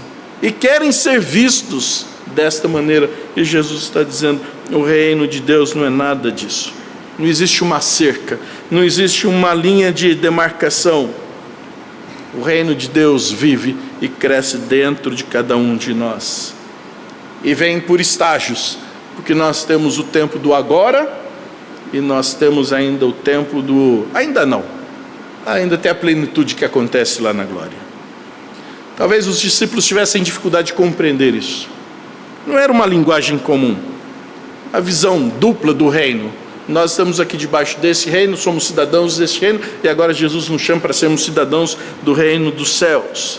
e querem ser vistos desta maneira. E Jesus está dizendo, o reino de Deus não é nada disso. Não existe uma cerca, não existe uma linha de demarcação. O reino de Deus vive e cresce dentro de cada um de nós. E vem por estágios, porque nós temos o tempo do agora e nós temos ainda o tempo do... Ainda tem a plenitude que acontece lá na glória. Talvez os discípulos tivessem dificuldade de compreender isso. Não era uma linguagem comum. A visão dupla do reino. Nós estamos aqui debaixo desse reino, somos cidadãos desse reino, e agora Jesus nos chama para sermos cidadãos do reino dos céus.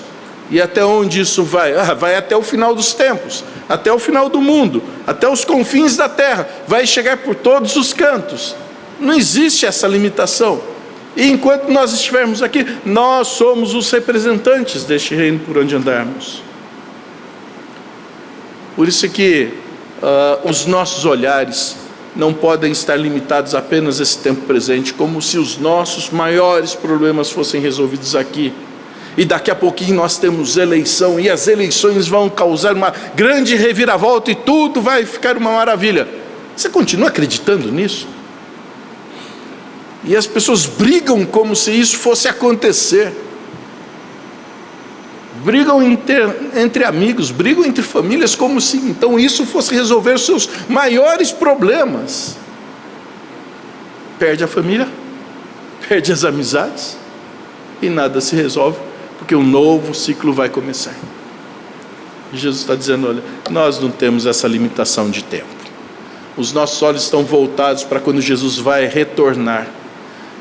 E até onde isso vai? Vai até o final dos tempos, até o final do mundo, até os confins da terra, vai chegar por todos os cantos. Não existe essa limitação. E enquanto nós estivermos aqui, nós somos os representantes deste reino por onde andarmos. Por isso que os nossos olhares não podem estar limitados apenas a esse tempo presente, como se os nossos maiores problemas fossem resolvidos aqui. E daqui a pouquinho nós temos eleição, e as eleições vão causar uma grande reviravolta, e tudo vai ficar uma maravilha. Você continua acreditando nisso? E as pessoas brigam como se isso fosse acontecer. Brigam entre amigos, brigam entre famílias, como se então isso fosse resolver os seus maiores problemas. Perde a família, perde as amizades, e nada se resolve, porque um novo ciclo vai começar. E Jesus está dizendo, olha, nós não temos essa limitação de tempo. Os nossos olhos estão voltados para quando Jesus vai retornar.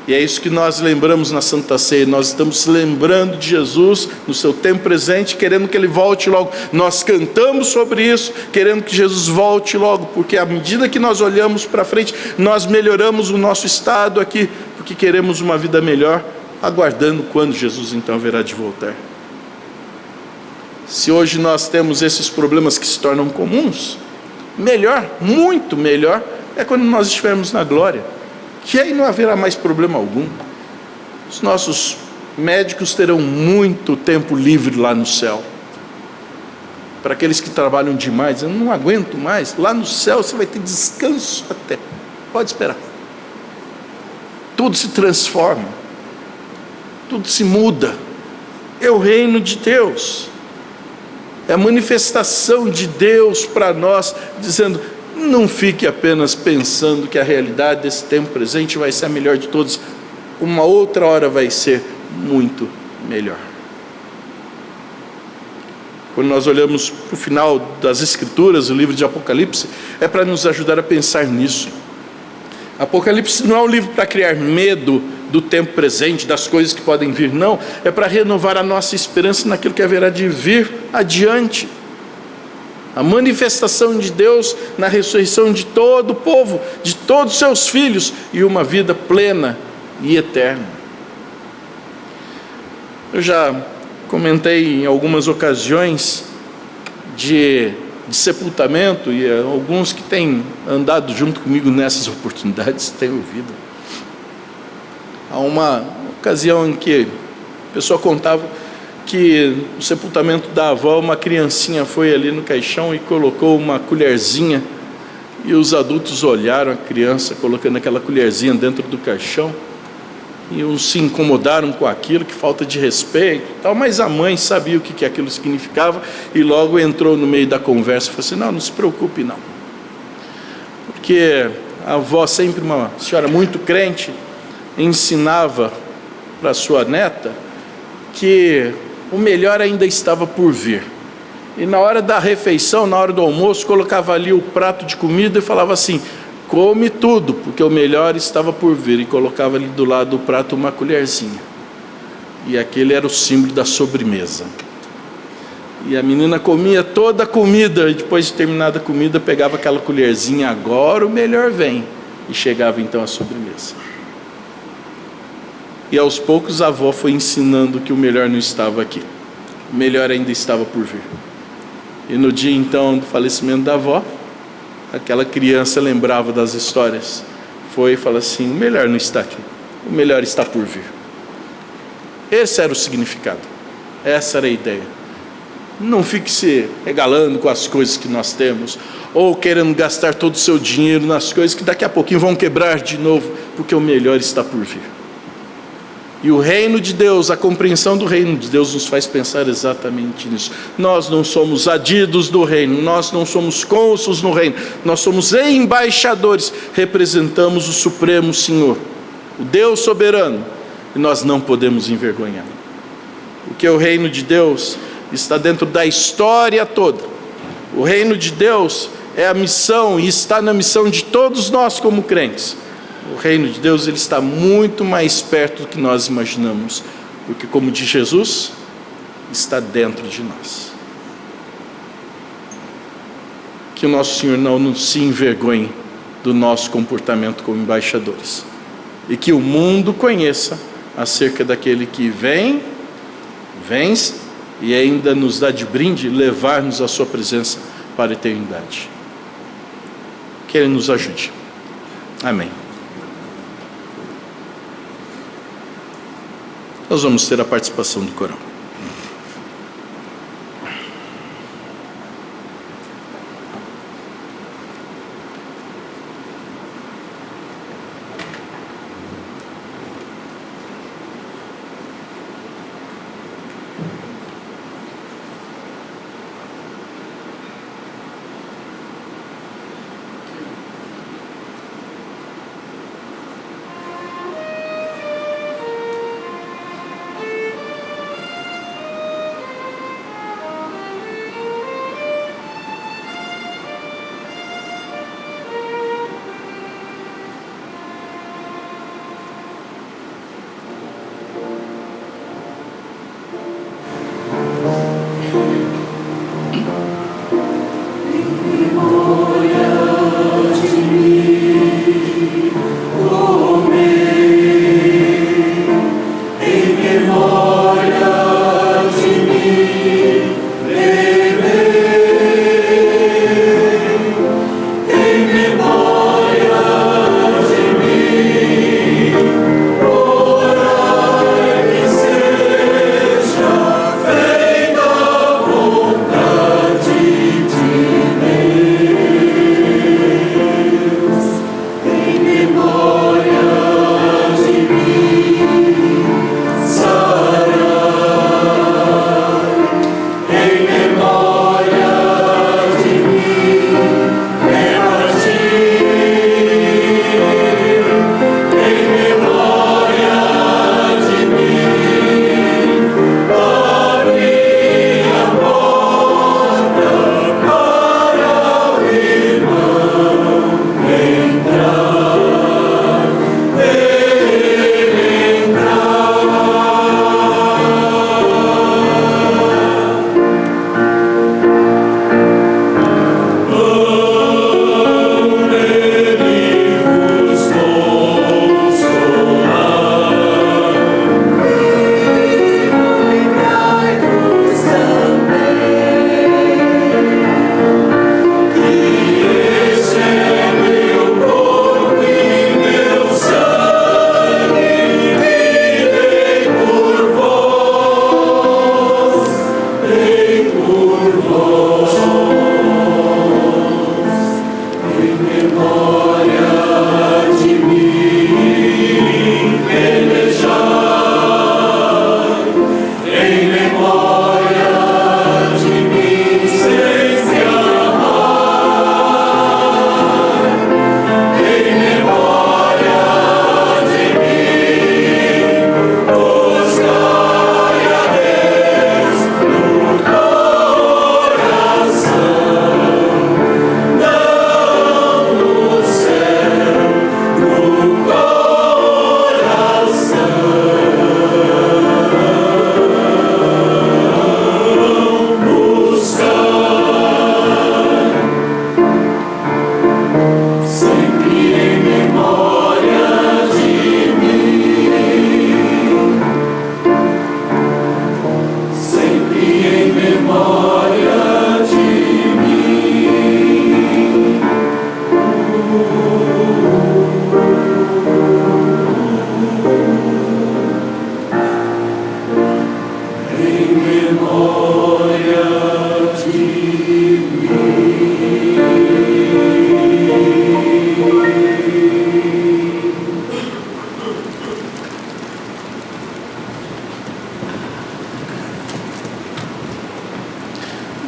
E é isso que nós lembramos na Santa Ceia. Nós estamos lembrando de Jesus no seu tempo presente, querendo que Ele volte logo. Nós cantamos sobre isso, querendo que Jesus volte logo, porque à medida que nós olhamos para frente, nós melhoramos o nosso estado aqui, porque queremos uma vida melhor, aguardando quando Jesus então haverá de voltar. Se hoje nós temos esses problemas que se tornam comuns, melhor, muito melhor, é quando nós estivermos na glória, que aí não haverá mais problema algum. Os nossos médicos terão muito tempo livre lá no céu. Para aqueles que trabalham demais, eu não aguento mais, lá no céu você vai ter descanso até, pode esperar. Tudo se transforma, tudo se muda. É o reino de Deus, é a manifestação de Deus para nós, dizendo, não fique apenas pensando que a realidade desse tempo presente vai ser a melhor de todas, uma outra hora vai ser muito melhor. Quando nós olhamos para o final das Escrituras, o livro de Apocalipse, é para nos ajudar a pensar nisso. Apocalipse não é um livro para criar medo do tempo presente, das coisas que podem vir, não. É para renovar a nossa esperança naquilo que haverá de vir adiante. A manifestação de Deus na ressurreição de todo o povo, de todos os seus filhos, e uma vida plena e eterna. Eu já comentei em algumas ocasiões de sepultamento, e alguns que têm andado junto comigo nessas oportunidades têm ouvido. Há uma ocasião em que a pessoa contava que no sepultamento da avó, uma criancinha foi ali no caixão e colocou uma colherzinha, e os adultos olharam a criança colocando aquela colherzinha dentro do caixão, e uns se incomodaram com aquilo, que falta de respeito e tal, mas a mãe sabia o que aquilo significava, e logo entrou no meio da conversa e falou assim, não se preocupe não, porque a avó, sempre uma senhora muito crente, ensinava para sua neta que o melhor ainda estava por vir. E na hora da refeição, na hora do almoço, colocava ali o prato de comida e falava assim, come tudo, porque o melhor estava por vir. E colocava ali do lado do prato uma colherzinha. E aquele era o símbolo da sobremesa. E a menina comia toda a comida, e depois de terminada a comida, pegava aquela colherzinha, agora o melhor vem. E chegava então a sobremesa. E aos poucos a avó foi ensinando que o melhor não estava aqui. O melhor ainda estava por vir. E no dia então do falecimento da avó, aquela criança lembrava das histórias. Foi e falou assim, o melhor não está aqui. O melhor está por vir. Esse era o significado. Essa era a ideia. Não fique se regalando com as coisas que nós temos, ou querendo gastar todo o seu dinheiro nas coisas que daqui a pouquinho vão quebrar de novo, porque o melhor está por vir. E o reino de Deus, a compreensão do reino de Deus nos faz pensar exatamente nisso. Nós não somos adidos do reino, nós não somos cônsules no reino, nós somos embaixadores, representamos o Supremo Senhor, o Deus soberano, e nós não podemos envergonhar. Porque o reino de Deus está dentro da história toda. O reino de Deus é a missão, e está na missão de todos nós como crentes. O reino de Deus, ele está muito mais perto do que nós imaginamos, porque, como diz Jesus, está dentro de nós. Que o nosso Senhor não se envergonhe do nosso comportamento como embaixadores, e que o mundo conheça acerca daquele que vence e ainda nos dá de brinde levar-nos à sua presença para a eternidade. Que Ele nos ajude. Amém. Nós vamos ter a participação do coral.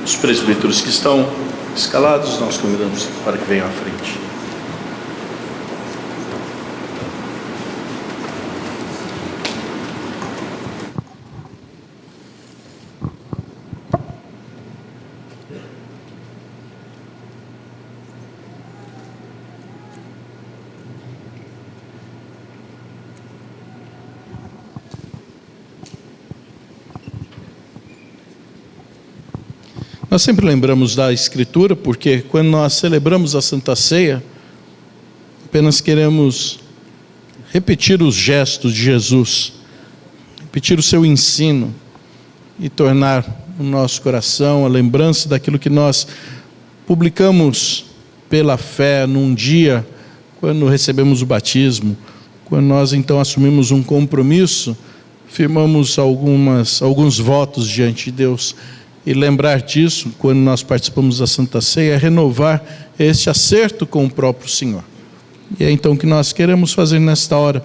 Os presbíteros que estão escalados, nós convidamos para que venham à frente. Nós sempre lembramos da Escritura, porque quando nós celebramos a Santa Ceia, apenas queremos repetir os gestos de Jesus, repetir o seu ensino e tornar o nosso coração a lembrança daquilo que nós publicamos pela fé num dia, quando recebemos o batismo, quando nós então assumimos um compromisso, firmamos alguns votos diante de Deus. E lembrar disso, quando nós participamos da Santa Ceia, é renovar este acerto com o próprio Senhor. E é então que nós queremos fazer nesta hora.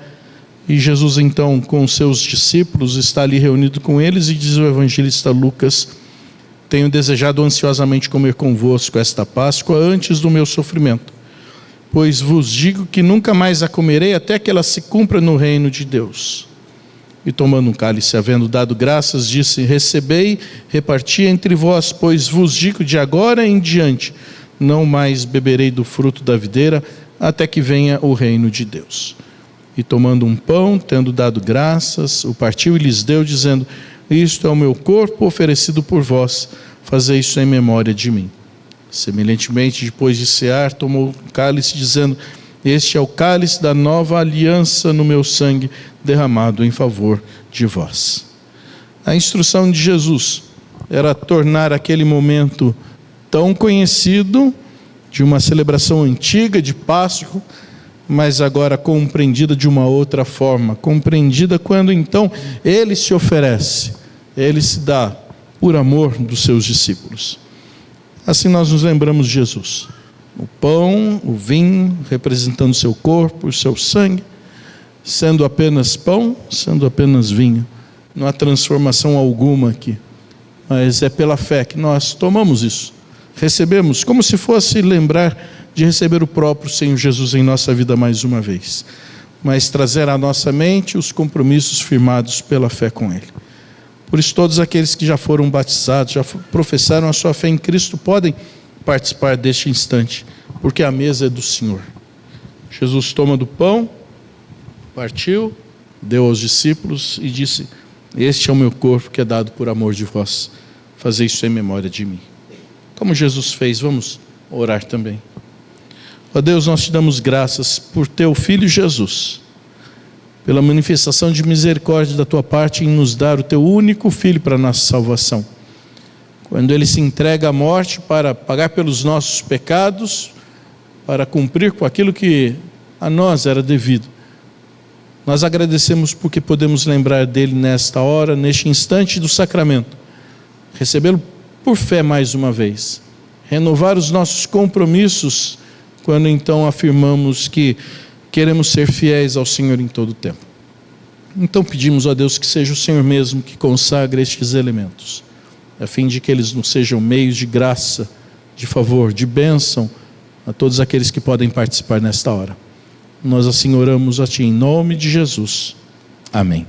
E Jesus então, com os seus discípulos, está ali reunido com eles e diz o evangelista Lucas: tenho desejado ansiosamente comer convosco esta Páscoa antes do meu sofrimento, pois vos digo que nunca mais a comerei até que ela se cumpra no reino de Deus. E tomando um cálice, havendo dado graças, disse: recebei, reparti entre vós, pois vos digo, de agora em diante, não mais beberei do fruto da videira, até que venha o reino de Deus. E tomando um pão, tendo dado graças, o partiu e lhes deu, dizendo: isto é o meu corpo oferecido por vós, fazei isso em memória de mim. Semelhantemente, depois de cear, tomou o cálice, dizendo: este é o cálice da nova aliança no meu sangue, derramado em favor de vós. A instrução de Jesus era tornar aquele momento tão conhecido, de uma celebração antiga de Páscoa, mas agora compreendida de uma outra forma, compreendida quando então ele se oferece, ele se dá por amor dos seus discípulos. Assim nós nos lembramos de Jesus. O pão, o vinho, representando o seu corpo, o seu sangue, sendo apenas pão, sendo apenas vinho. Não há transformação alguma aqui, mas é pela fé que nós tomamos isso, recebemos, como se fosse lembrar de receber o próprio Senhor Jesus em nossa vida mais uma vez, mas trazer à nossa mente os compromissos firmados pela fé com Ele. Por isso todos aqueles que já foram batizados, já professaram a sua fé em Cristo, podem participar deste instante, porque a mesa é do Senhor. Jesus toma do pão, partiu, deu aos discípulos e disse: este é o meu corpo que é dado por amor de vós, fazei isso em memória de mim. Como Jesus fez, vamos orar também. Ó Deus, nós te damos graças por teu Filho Jesus, pela manifestação de misericórdia da tua parte em nos dar o teu único Filho para a nossa salvação. Quando ele se entrega à morte para pagar pelos nossos pecados, para cumprir com aquilo que a nós era devido, nós agradecemos porque podemos lembrar dele nesta hora, neste instante do sacramento, recebê-lo por fé mais uma vez, renovar os nossos compromissos, quando então afirmamos que queremos ser fiéis ao Senhor em todo o tempo. Então pedimos a Deus que seja o Senhor mesmo que consagre estes elementos, a fim de que eles nos sejam meios de graça, de favor, de bênção a todos aqueles que podem participar nesta hora. Nós assim oramos a Ti em nome de Jesus. Amém.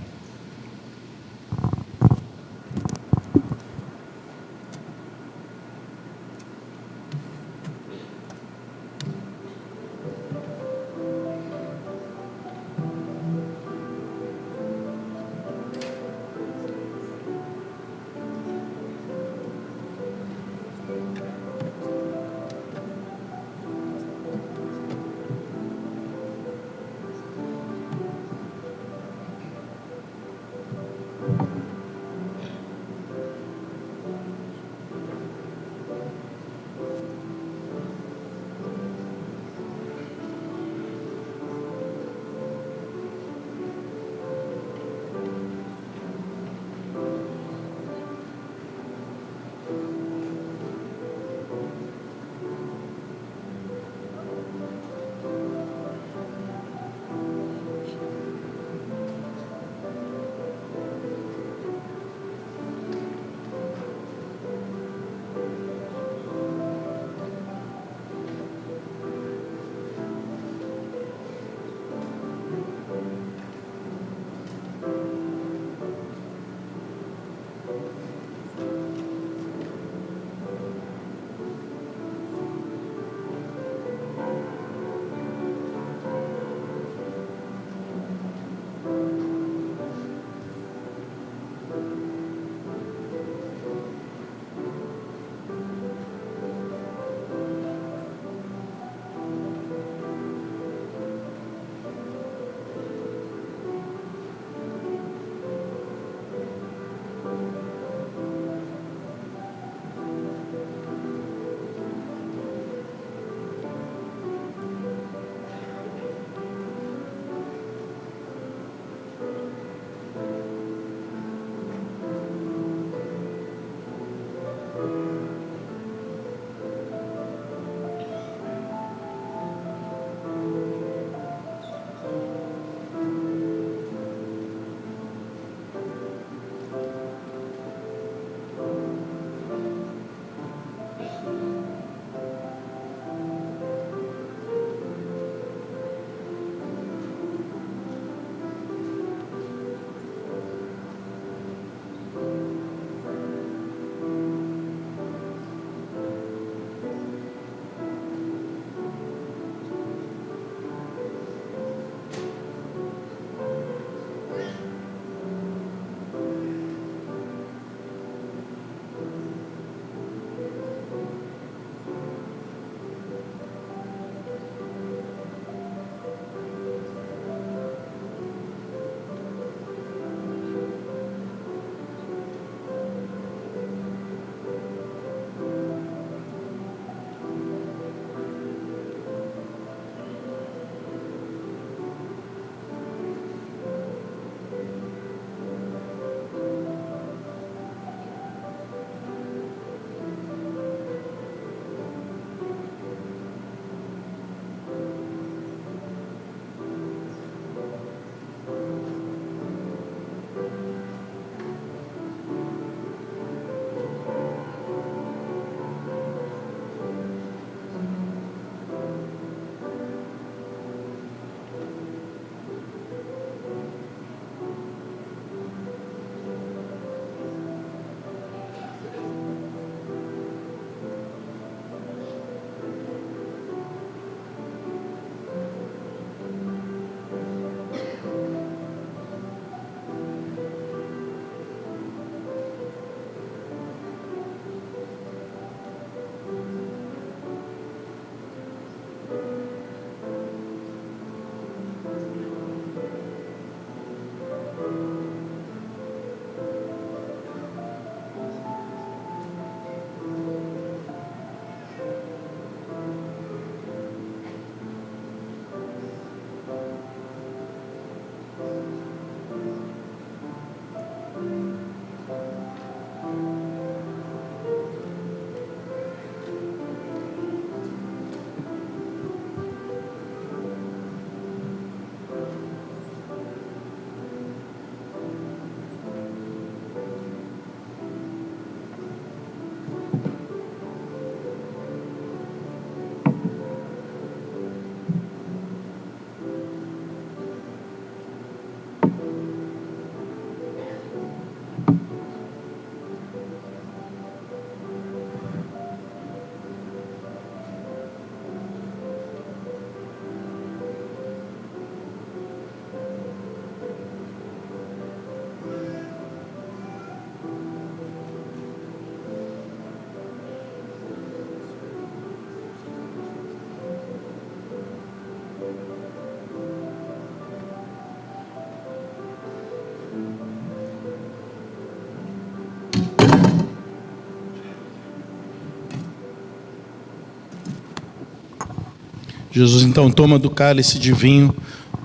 Jesus então toma do cálice de vinho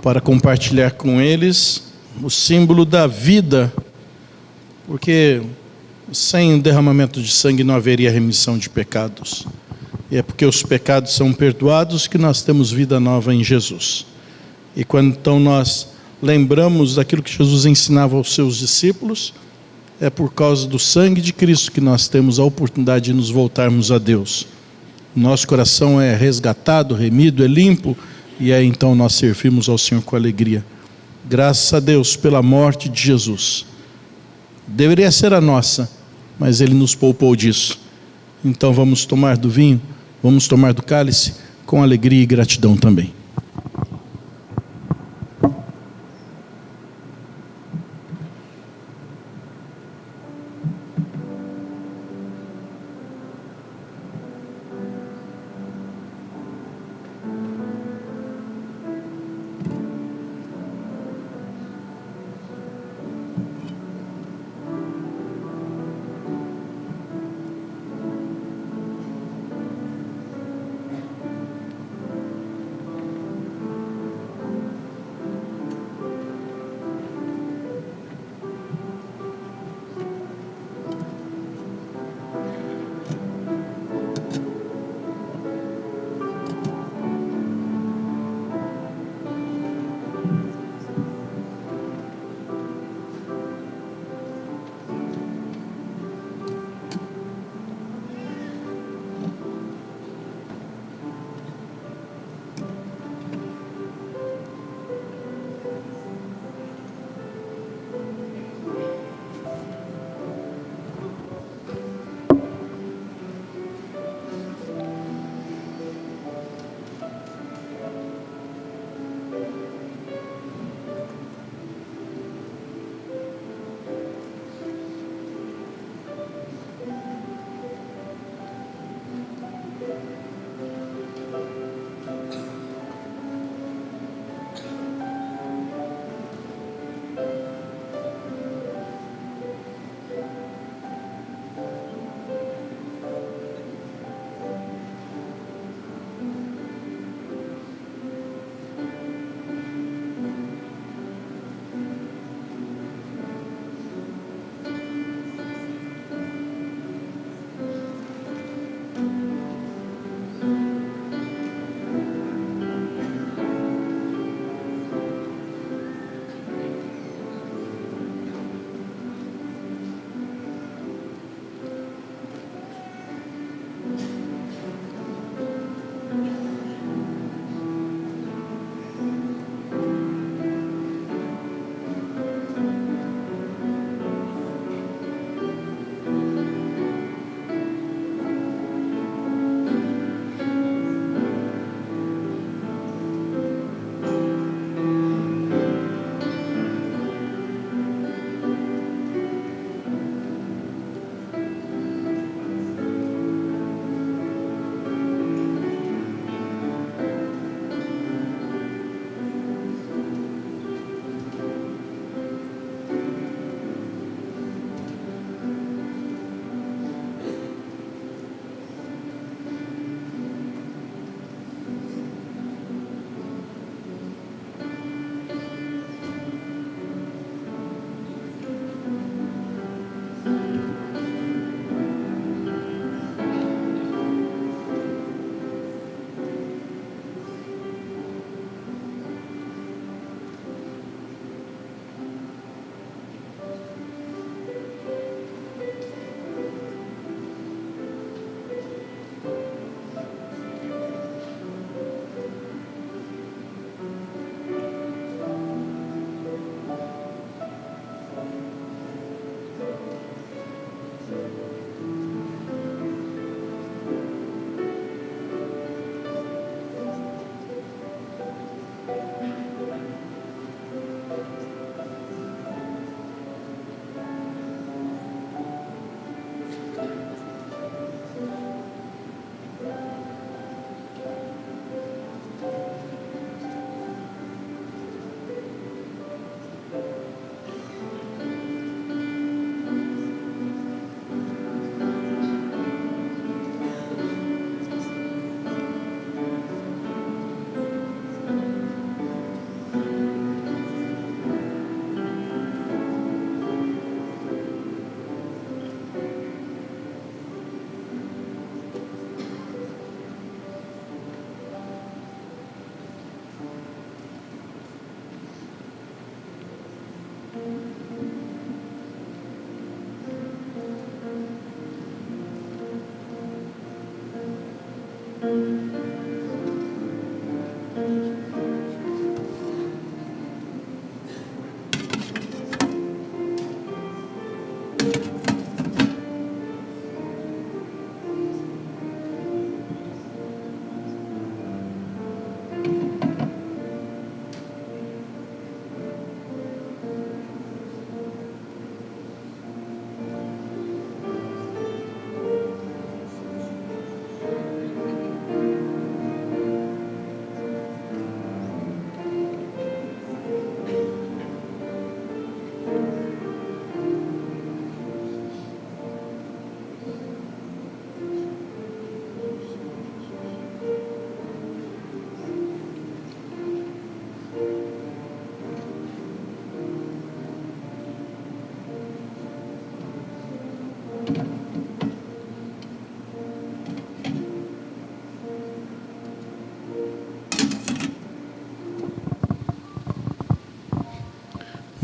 para compartilhar com eles o símbolo da vida, porque sem o derramamento de sangue não haveria remissão de pecados. E é porque os pecados são perdoados que nós temos vida nova em Jesus. E quando então nós lembramos daquilo que Jesus ensinava aos seus discípulos, é por causa do sangue de Cristo que nós temos a oportunidade de nos voltarmos a Deus. Nosso coração é resgatado, remido, é limpo, e aí então nós servimos ao Senhor com alegria. Graças a Deus pela morte de Jesus. Deveria ser a nossa, mas Ele nos poupou disso. Então vamos tomar do vinho, vamos tomar do cálice com alegria e gratidão também.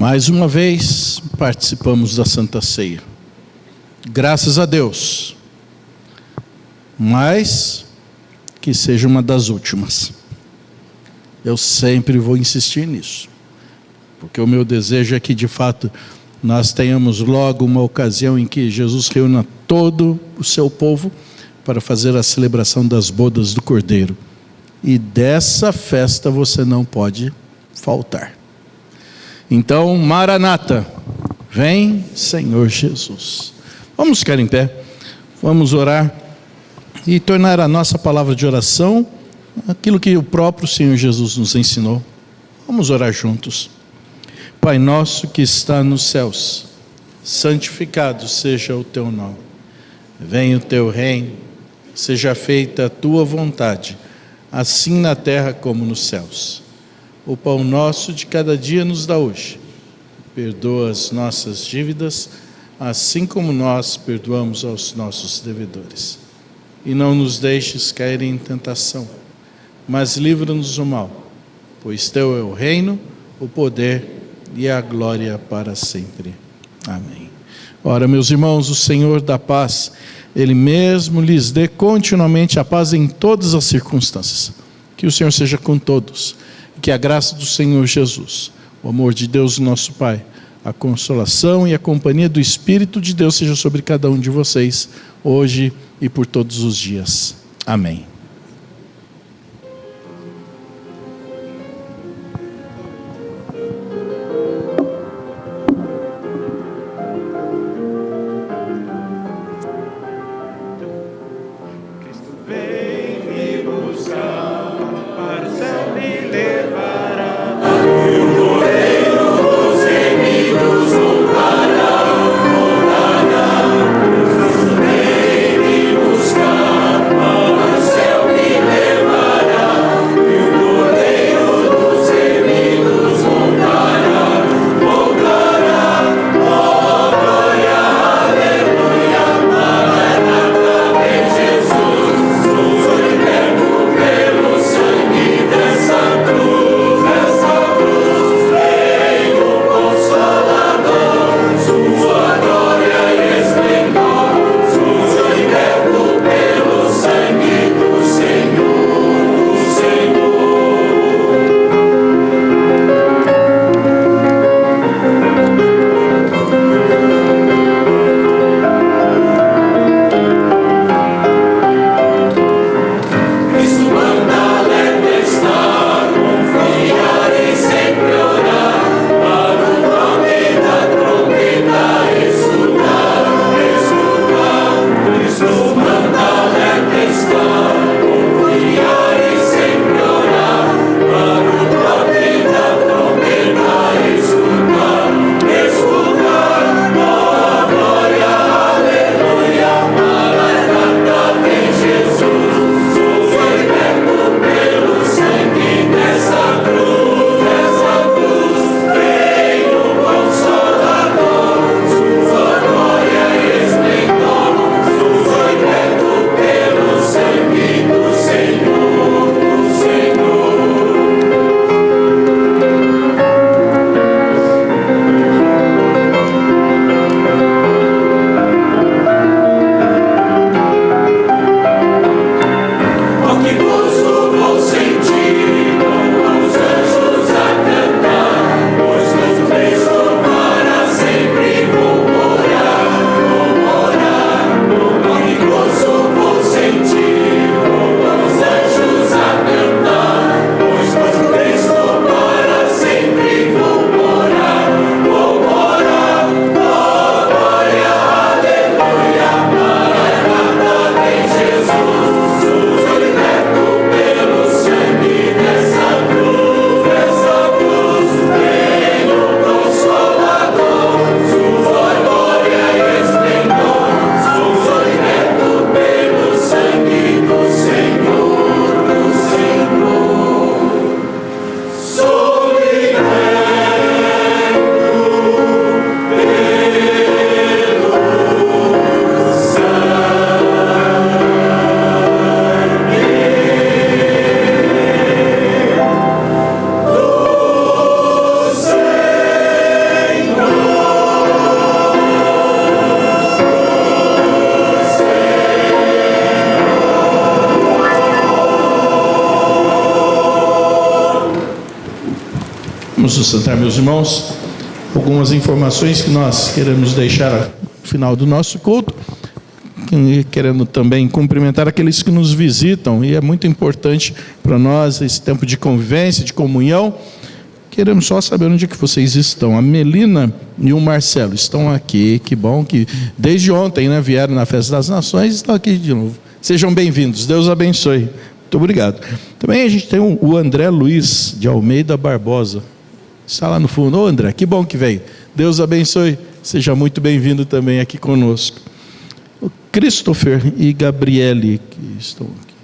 Mais uma vez participamos da Santa Ceia. Graças a Deus. Mas que seja uma das últimas. Eu sempre vou insistir nisso. Porque o meu desejo é que de fato nós tenhamos logo uma ocasião em que Jesus reúna todo o seu povo para fazer a celebração das bodas do Cordeiro. E dessa festa você não pode faltar. Então, Maranata, vem Senhor Jesus. Vamos ficar em pé, vamos orar e tornar a nossa palavra de oração aquilo que o próprio Senhor Jesus nos ensinou. Vamos orar juntos. Pai nosso que está nos céus, santificado seja o teu nome. Venha o teu reino, seja feita a tua vontade, assim na terra como nos céus. O pão nosso de cada dia nos dá hoje. Perdoa as nossas dívidas, assim como nós perdoamos aos nossos devedores. E não nos deixes cair em tentação, mas livra-nos do mal, pois teu é o reino, o poder e a glória para sempre. Amém. Ora, meus irmãos, o Senhor da paz, Ele mesmo lhes dê continuamente a paz em todas as circunstâncias. Que o Senhor seja com todos. Que a graça do Senhor Jesus, o amor de Deus nosso Pai, a consolação e a companhia do Espírito de Deus seja sobre cada um de vocês, hoje e por todos os dias. Amém. Céu Vamos nos sentar, meus irmãos. Algumas informações que nós queremos deixar no final do nosso culto, querendo também cumprimentar aqueles que nos visitam, e é muito importante para nós esse tempo de convivência, de comunhão. Queremos só saber onde é que vocês estão. A Melina e o Marcelo estão aqui, que bom que desde ontem, né, vieram na Festa das Nações, estão aqui de novo. Sejam bem-vindos, Deus abençoe. Muito obrigado. Também a gente tem o André Luiz de Almeida Barbosa, está lá no fundo. Ô André, que bom que veio. Deus abençoe, seja muito bem-vindo também aqui conosco. O Christopher e Gabriele, que estão aqui.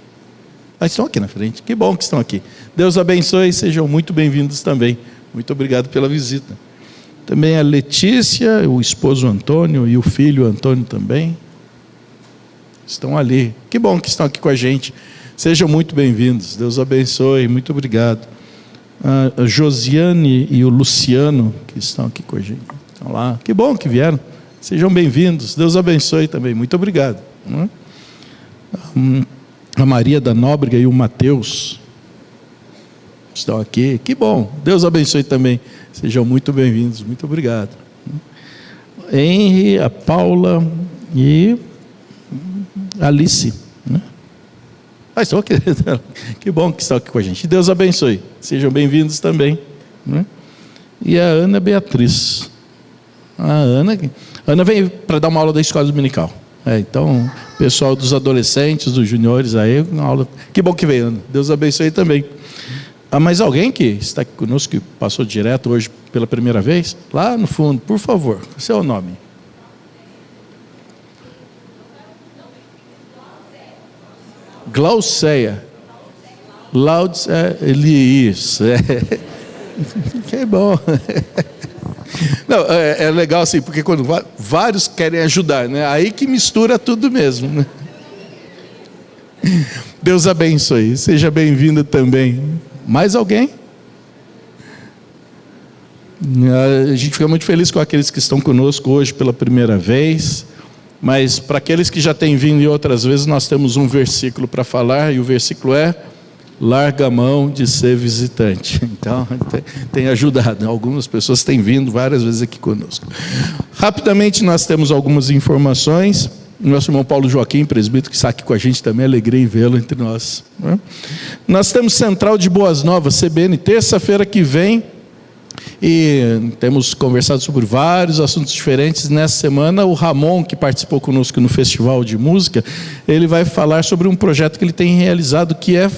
Estão aqui na frente, que bom que estão aqui. Deus abençoe, sejam muito bem-vindos também. Muito obrigado pela visita. Também a Letícia, o esposo Antônio e o filho Antônio também estão ali. Que bom que estão aqui com a gente. Sejam muito bem-vindos. Deus abençoe, muito obrigado. A Josiane e o Luciano, que estão aqui com a gente, estão lá. Que bom que vieram. Sejam bem-vindos. Deus abençoe também. Muito obrigado. A Maria da Nóbrega e o Mateus estão aqui. Que bom. Deus abençoe também. Sejam muito bem-vindos. Muito obrigado. Henry, a Paula e a Alice. Estão aqui. Que bom que estão aqui com a gente. Deus abençoe. Sejam bem-vindos também. E a Ana Beatriz. A Ana veio para dar uma aula da escola dominical. Então, pessoal dos adolescentes, dos juniores aí, uma aula. Que bom que veio, Ana. Deus abençoe também. Mais alguém que está aqui conosco, que passou direto hoje pela primeira vez? Lá no fundo, por favor, seu nome. Glauceia. Isso. Que bom. Não, é legal assim, porque quando vários querem ajudar, né? Aí que mistura tudo mesmo, né? Deus abençoe, seja bem-vindo também. Mais alguém? A gente fica muito feliz com aqueles que estão conosco hoje pela primeira vez, mas para aqueles que já têm vindo outras vezes, nós temos um versículo para falar, e o versículo é: larga a mão de ser visitante. Então, tem ajudado. Algumas pessoas têm vindo várias vezes aqui conosco. Rapidamente, nós temos algumas informações. Nosso irmão Paulo Joaquim, presbítero, que está aqui com a gente também, alegria em vê-lo entre nós. Nós temos Central de Boas Novas, CBN, terça-feira que vem. E temos conversado sobre vários assuntos diferentes. Nessa semana, o Ramon, que participou conosco no Festival de Música, ele vai falar sobre um projeto que ele tem realizado, que é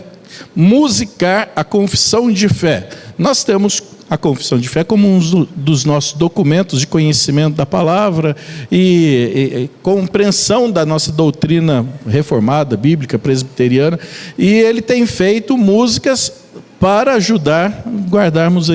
musicar a confissão de fé. Nós temos a confissão de fé como um dos nossos documentos de conhecimento da palavra e compreensão da nossa doutrina reformada, bíblica, presbiteriana, e ele tem feito músicas para ajudar a guardarmos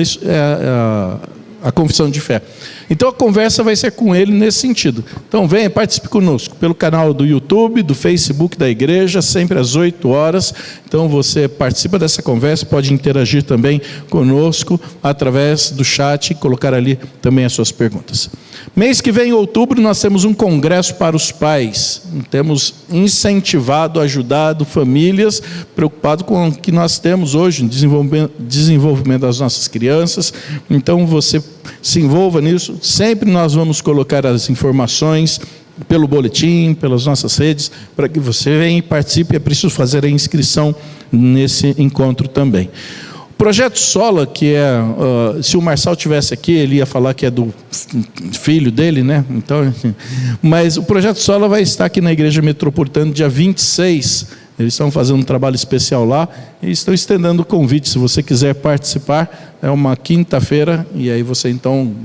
a confissão de fé. Então a conversa vai ser com ele nesse sentido. Então venha, participe conosco pelo canal do YouTube, do Facebook da igreja, sempre às 8 horas. Então você participa dessa conversa, pode interagir também conosco através do chat e colocar ali também as suas perguntas. Mês que vem, em outubro, nós temos um congresso para os pais. Temos incentivado, ajudado famílias, preocupado com o que nós temos hoje, desenvolvimento das nossas crianças. Então você se envolva nisso. Sempre nós vamos colocar as informações pelo boletim, pelas nossas redes, para que você venha e participe. É preciso fazer a inscrição nesse encontro também. O Projeto Sola, que é, se o Marçal tivesse aqui, ele ia falar que é do filho dele, né? Então, mas o Projeto Sola vai estar aqui na Igreja Metropolitana dia 26. Eles estão fazendo um trabalho especial lá e estão estendendo o convite. Se você quiser participar, é uma quinta-feira, e aí você então,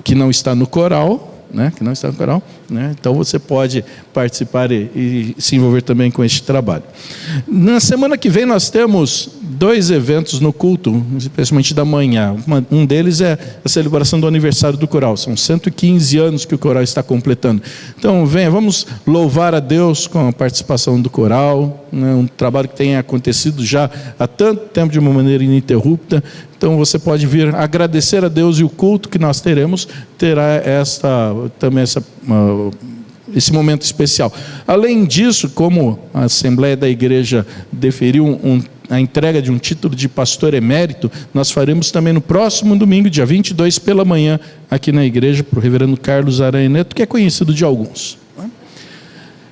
que não está no coral, né? Que não está no coral, né? Então você pode participar e se envolver também com este trabalho. Na semana que vem nós temos 2 eventos no culto, especialmente da manhã. Um deles é a celebração do aniversário do coral. São 115 anos que o coral está completando. Então venha, vamos louvar a Deus com a participação do coral, né? Um trabalho que tem acontecido já há tanto tempo de uma maneira ininterrupta. Então você pode vir agradecer a Deus, e o culto que nós teremos terá esse momento especial. Além disso, como a Assembleia da Igreja deferiu a entrega de um título de pastor emérito, nós faremos também no próximo domingo, dia 22, pela manhã, aqui na igreja, para o reverendo Carlos Aranha Neto, que é conhecido de alguns.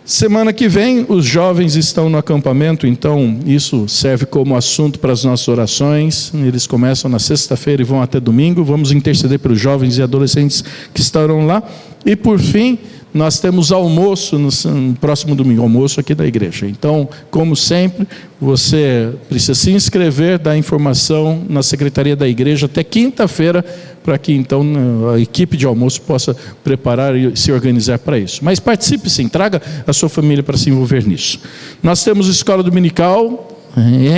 Semana que vem, os jovens estão no acampamento, então isso serve como assunto para as nossas orações. Eles começam na sexta-feira e vão até domingo. Vamos interceder pelos jovens e adolescentes que estarão lá. E por fim, nós temos almoço no próximo domingo, almoço aqui da igreja. Então, como sempre, você precisa se inscrever, dar informação na secretaria da igreja até quinta-feira, para que então a equipe de almoço possa preparar e se organizar para isso. Mas participe sim, traga a sua família para se envolver nisso. Nós temos escola dominical,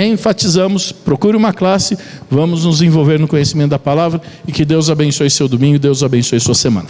enfatizamos, procure uma classe, vamos nos envolver no conhecimento da palavra, e que Deus abençoe seu domingo, Deus abençoe sua semana.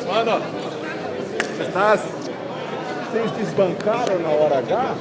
Mano, vocês desbancaram na hora H?